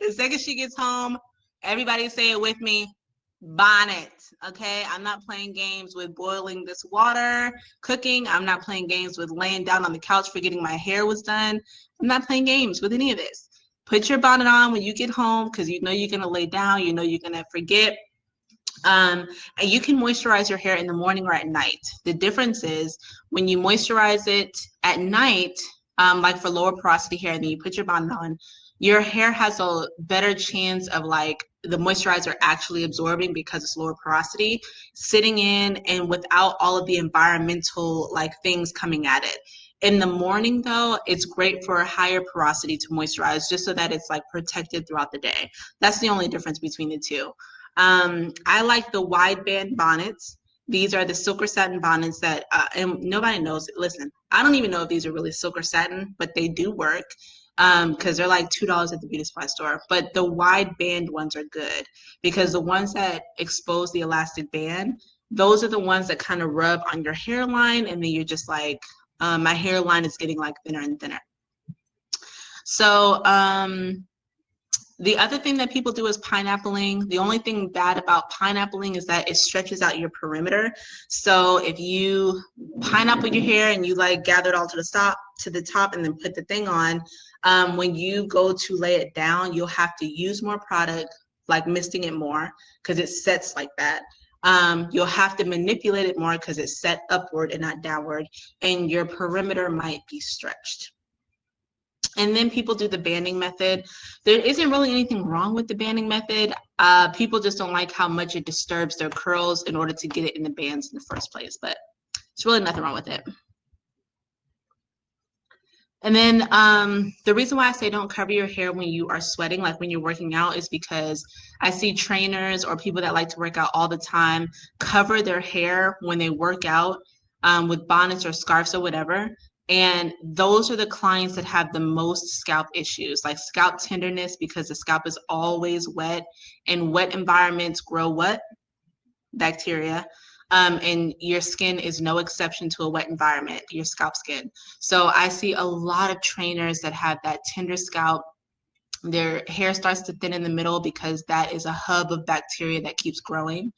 the second she gets home. Everybody say it with me, bonnet. Okay, I'm not playing games with boiling this water, cooking. I'm not playing games with laying down on the couch forgetting my hair was done. I'm not playing games with any of this. Put your bonnet on when you get home, because you know you're going to lay down, you know you're going to forget. And you can moisturize your hair in the morning or at night. The difference is when you moisturize it at night, like for lower porosity hair, and then you put your bonnet on, your hair has a better chance of like the moisturizer actually absorbing, because it's lower porosity, sitting in and without all of the environmental like things coming at it. In the morning though, it's great for a higher porosity to moisturize, just so that it's like protected throughout the day. That's the only difference between the two. I like the wide band bonnets. These are the silk or satin bonnets that, and nobody knows. Listen, I don't even know if these are really silk or satin, but they do work, because they're like $2 at the beauty supply store. But the wide band ones are good, because the ones that expose the elastic band, those are the ones that kind of rub on your hairline, and then you're just like, my hairline is getting like thinner and thinner. So The other thing that people do is pineappling. The only thing bad about pineappling is that it stretches out your perimeter. So if you pineapple your hair and you like gather it all to the top and then put the thing on, when you go to lay it down, you'll have to use more product, like misting it more because it sets like that. You'll have to manipulate it more because it's set upward and not downward, and your perimeter might be stretched. And then people do the banding method. There isn't really anything wrong with the banding method. People just don't like how much it disturbs their curls in order to get it in the bands in the first place, but it's really nothing wrong with it. And then the reason why I say don't cover your hair when you are sweating, like when you're working out, is because I see trainers or people that like to work out all the time cover their hair when they work out with bonnets or scarves or whatever. And those are the clients that have the most scalp issues, like scalp tenderness, because the scalp is always wet, and wet environments grow what? Bacteria. And your skin is no exception to a wet environment, your scalp skin. So I see a lot of trainers that have that tender scalp. Their hair starts to thin in the middle because that is a hub of bacteria that keeps growing.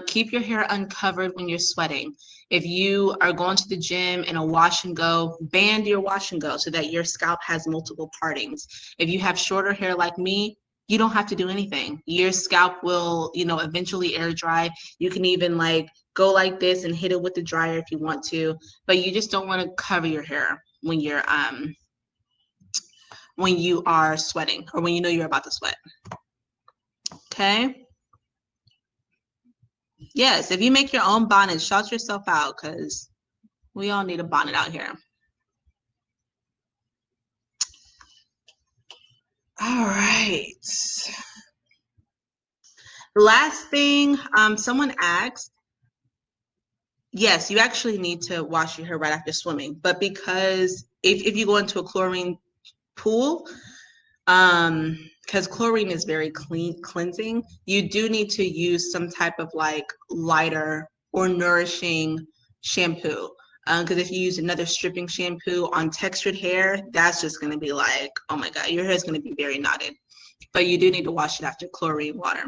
Keep your hair uncovered when you're sweating. If you are going to the gym in a wash and go, band your wash and go so that your scalp has multiple partings. If you have shorter hair like me, you don't have to do anything. Your scalp will, eventually air dry. You can even like go like this and hit it with the dryer if you want to, but you just don't want to cover your hair when you are sweating or when you know you're about to sweat. Okay. Yes, if you make your own bonnet, shout yourself out because we all need a bonnet out here. All right. Last thing, someone asked, yes, you actually need to wash your hair right after swimming, but because if you go into a chlorine pool, because chlorine is very cleansing, you do need to use some type of like lighter or nourishing shampoo. Because if you use another stripping shampoo on textured hair, that's just going to be like, oh my God, your hair is going to be very knotted. But you do need to wash it after chlorine water.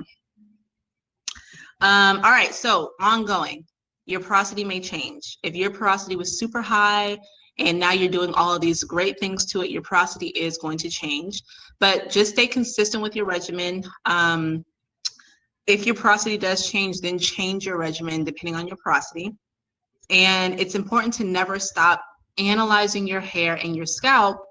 All right, so ongoing, your porosity may change. If your porosity was super high and now you're doing all of these great things to it, your porosity is going to change. But just stay consistent with your regimen. If your porosity does change, then change your regimen depending on your porosity. And it's important to never stop analyzing your hair and your scalp,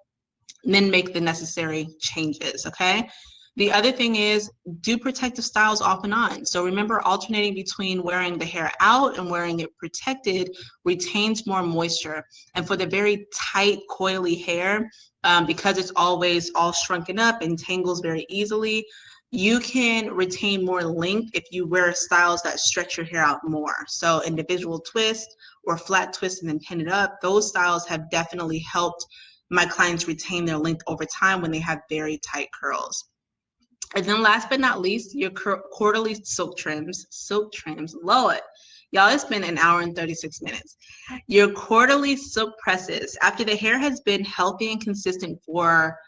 and then make the necessary changes, okay? The other thing is do protective styles off and on. So remember, alternating between wearing the hair out and wearing it protected retains more moisture. And for the very tight, coily hair, because it's always all shrunken up and tangles very easily, you can retain more length if you wear styles that stretch your hair out more. So individual twist or flat twist and then pin it up, those styles have definitely helped my clients retain their length over time when they have very tight curls. And then last but not least, your quarterly silk trims. Lord, y'all, it's been an hour and 36 minutes. Your quarterly silk presses, after the hair has been healthy and consistent for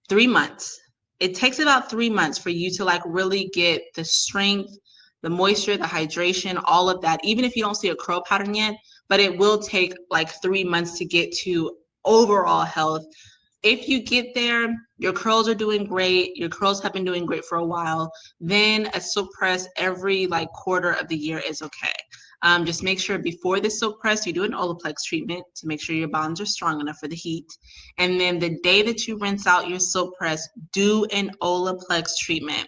3 months. It takes about 3 months for you to like really get the strength, the moisture, the hydration, all of that, even if you don't see a curl pattern yet, but it will take like 3 months to get to overall health. If you get there, your curls are doing great, your curls have been doing great for a while, then a silk press every like quarter of the year is okay. Just make sure before the silk press, you do an Olaplex treatment to make sure your bonds are strong enough for the heat. And then the day that you rinse out your silk press, do an Olaplex treatment.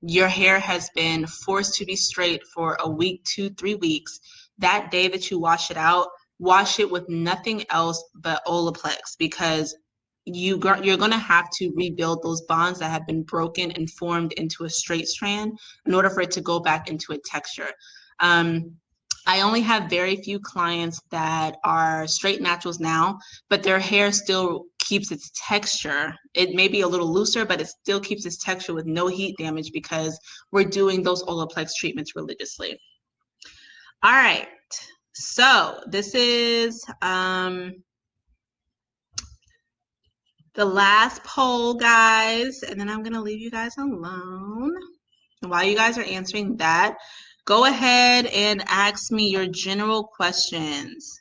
Your hair has been forced to be straight for a week, 2-3 weeks. That day that you wash it out, wash it with nothing else but Olaplex, because you're going to have to rebuild those bonds that have been broken and formed into a straight strand in order for it to go back into a texture. I only have very few clients that are straight naturals now, but their hair still keeps its texture. It may be a little looser, but it still keeps its texture with no heat damage because we're doing those Olaplex treatments religiously. All right, so this is The last poll, guys, and then I'm going to leave you guys alone. And while you guys are answering that, go ahead and ask me your general questions.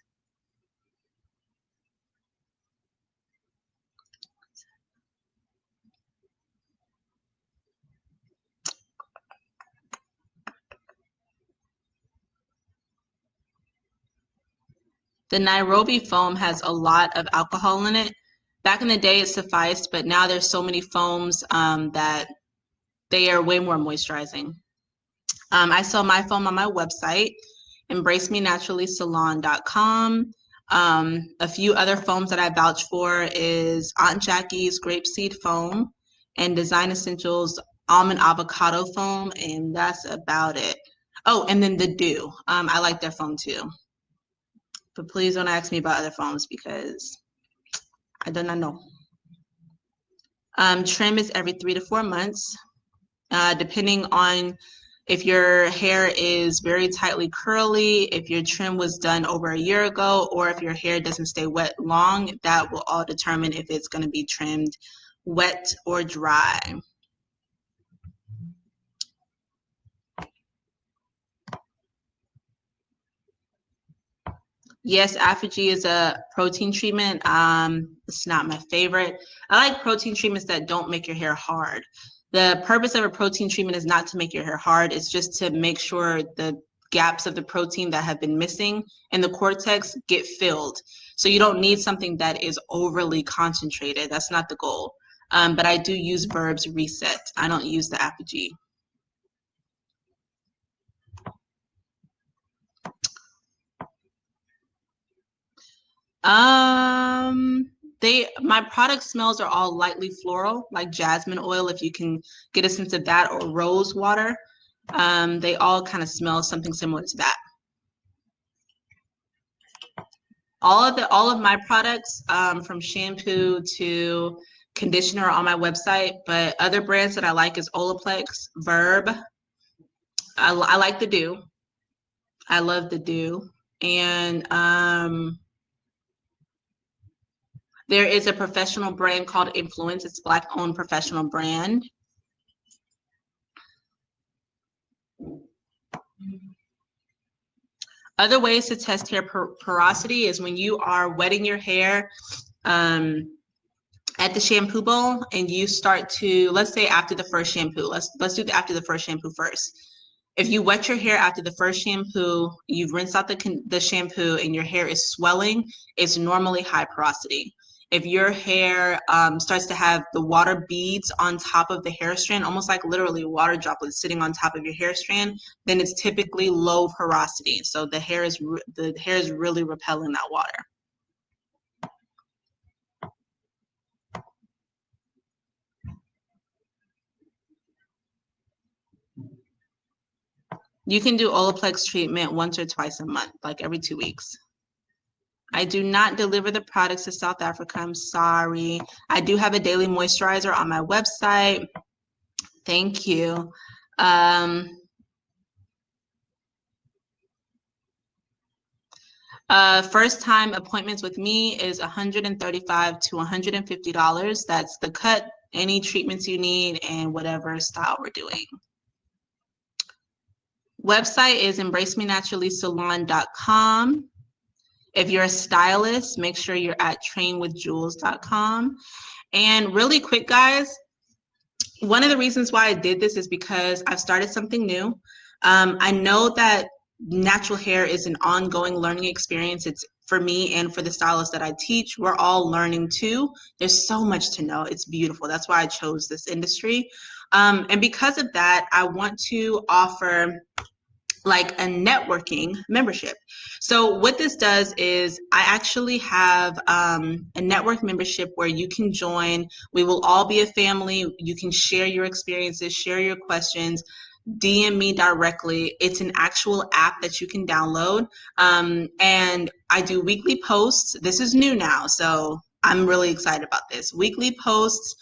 The Nairobi foam has a lot of alcohol in it. Back in the day, it sufficed, but now there's so many foams that they are way more moisturizing. I sell my foam on my website, embracemenaturallysalon.com. A few other foams that I vouch for is Aunt Jackie's grapeseed foam and Design Essentials almond avocado foam, and that's about it. Oh, and then the Dew. I like their foam too. But please don't ask me about other foams because I do not know. Trim is every 3 to 4 months, depending on if your hair is very tightly curly, if your trim was done over a year ago, or if your hair doesn't stay wet long. That will all determine if it's going to be trimmed wet or dry. Yes, Apogee is a protein treatment. It's not my favorite. I like protein treatments that don't make your hair hard. The purpose of a protein treatment is not to make your hair hard. It's just to make sure the gaps of the protein that have been missing in the cortex get filled. So you don't need something that is overly concentrated. That's not the goal. But I do use Verb's Reset. I don't use the Apogee. My product smells are all lightly floral, like jasmine oil, if you can get a sense of that, or rose water. They all kind of smell something similar to that. All of my products, from shampoo to conditioner, are on my website. But other brands that I like is Olaplex, Verb. I like the Dew. I love the Dew, and there is a professional brand called Influence. It's a Black-owned professional brand. Other ways to test hair porosity is when you are wetting your hair at the shampoo bowl, and you start to, let's say after the first shampoo, let's do after the first shampoo first. If you wet your hair after the first shampoo, you've rinsed out the shampoo and your hair is swelling, it's normally high porosity. If your hair starts to have the water beads on top of the hair strand, almost like literally water droplets sitting on top of your hair strand, then it's typically low porosity. So the hair is really repelling that water. You can do Olaplex treatment once or twice a month, like every 2 weeks. I do not deliver the products to South Africa. I'm sorry. I do have a daily moisturizer on my website. Thank you. First time appointments with me is $135 to $150. That's the cut, any treatments you need, and whatever style we're doing. Website is embracemenaturallysalon.com. If you're a stylist, make sure you're at trainwithjules.com. And really quick, guys, one of the reasons why I did this is because I've started something new. I know that natural hair is an ongoing learning experience. It's for me and for the stylists that I teach. We're all learning too. There's so much to know. It's beautiful. That's why I chose this industry. And because of that, I want to offer like a networking membership. So what this does is I actually have a network membership where you can join. We will all be a family. You can share your experiences, share your questions, DM me directly. It's an actual app that you can download. And I do weekly posts. This is new now, so I'm really excited about this. Weekly posts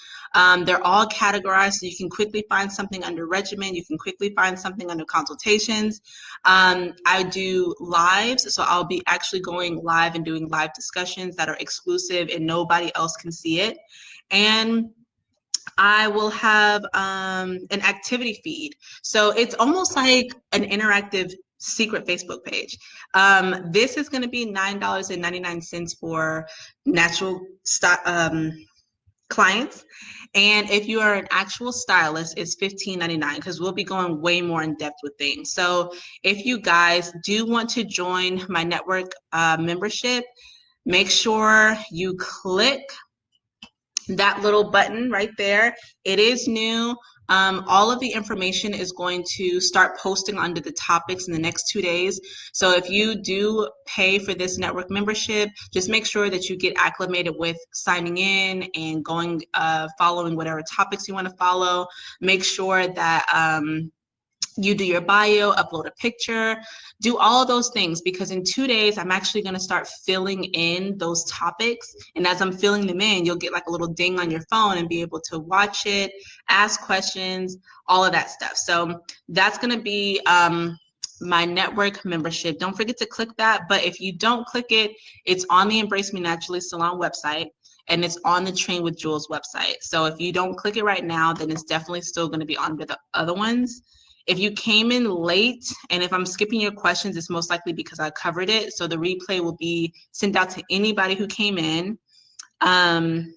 They're all categorized, so you can quickly find something under regimen. You can quickly find something under consultations. I do lives, so I'll be actually going live and doing live discussions that are exclusive and nobody else can see it. And I will have an activity feed. So it's almost like an interactive secret Facebook page. This is going to be $9.99 for natural clients. And if you are an actual stylist, it's $15.99 because we'll be going way more in depth with things. So if you guys do want to join my network membership, make sure you click that little button right there. It is new. All of the information is going to start posting under the topics in the next 2 days. So if you do pay for this network membership, just make sure that you get acclimated with signing in and going, following whatever topics you want to follow. Make sure that you do your bio, upload a picture, do all of those things, because in 2 days, I'm actually going to start filling in those topics. And as I'm filling them in, you'll get like a little ding on your phone and be able to watch it, ask questions, all of that stuff. So that's going to be my network membership. Don't forget to click that. But if you don't click it, it's on the Embrace Me Naturally Salon website. And it's on the Train with Jules website. So if you don't click it right now, then it's definitely still going to be under the other ones. If you came in late, and if I'm skipping your questions, it's most likely because I covered it. So the replay will be sent out to anybody who came in. And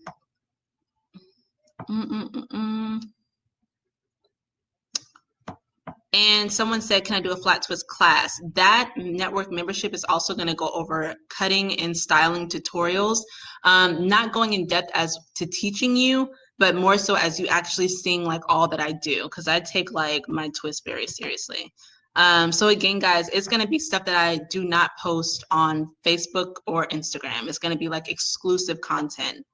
someone said, can I do a flat twist class? That network membership is also going to go over cutting and styling tutorials, not going in depth as to teaching you, but more so as you actually seeing like all that I do, because I take like my twist very seriously. So again, guys, it's going to be stuff that I do not post on Facebook or Instagram. It's going to be like exclusive content.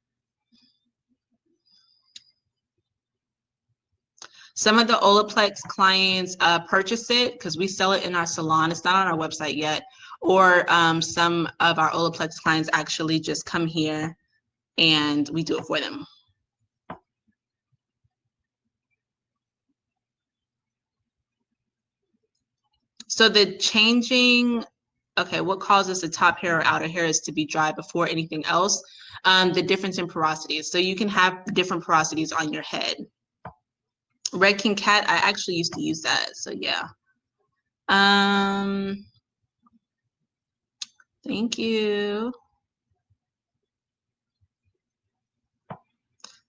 Some of the Olaplex clients purchase it because we sell it in our salon. It's not on our website yet. Or some of our Olaplex clients actually just come here and we do it for them. So the changing, okay, what causes the top hair or outer hairs to be dry before anything else? The difference in porosities. So you can have different porosities on your head. Red King Cat, I actually used to use that. So yeah. Thank you.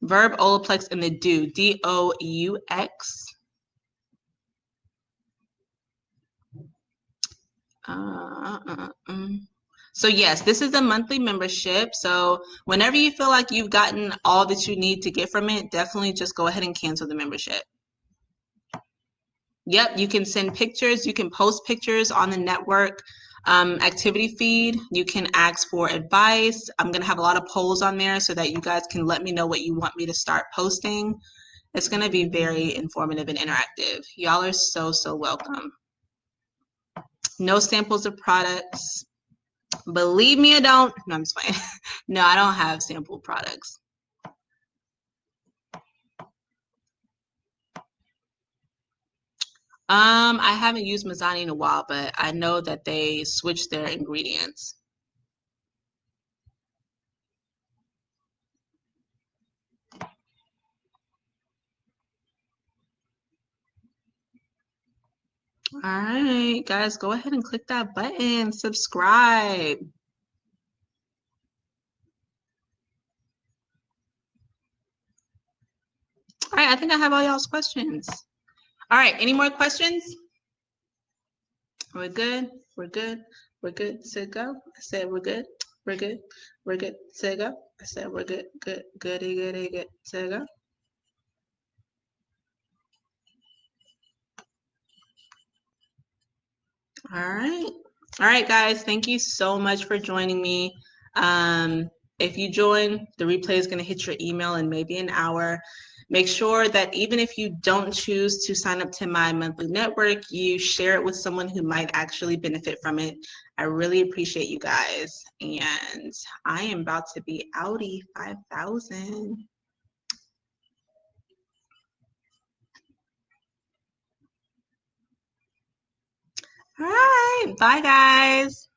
Verb Olaplex and the Deux, D-O-U-X. So yes, this is a monthly membership. So whenever you feel like you've gotten all that you need to get from it, definitely just go ahead and cancel the membership. Yep, you can send pictures. You can post pictures on the network activity feed. You can ask for advice. I'm going to have a lot of polls on there so that you guys can let me know what you want me to start posting. It's going to be very informative and interactive. Y'all are so, so welcome. No samples of products. Believe me, I don't. No, I'm just playing. No, I don't have sample products. I haven't used Mizani in a while, but I know that they switched their ingredients. All right, guys, go ahead and click that button, subscribe. All right, I think I have all y'all's questions. All right, any more questions? We're good. We're good. We're good to go. I said we're good. We're good. We're good to go. I said we're good. Good. Goody. Goody. Good to go. All right. All right, guys. Thank you so much for joining me. If you join, the replay is going to hit your email in maybe an hour. Make sure that even if you don't choose to sign up to my monthly network, you share it with someone who might actually benefit from it. I really appreciate you guys. And I am about to be outie 5,000. Bye, guys.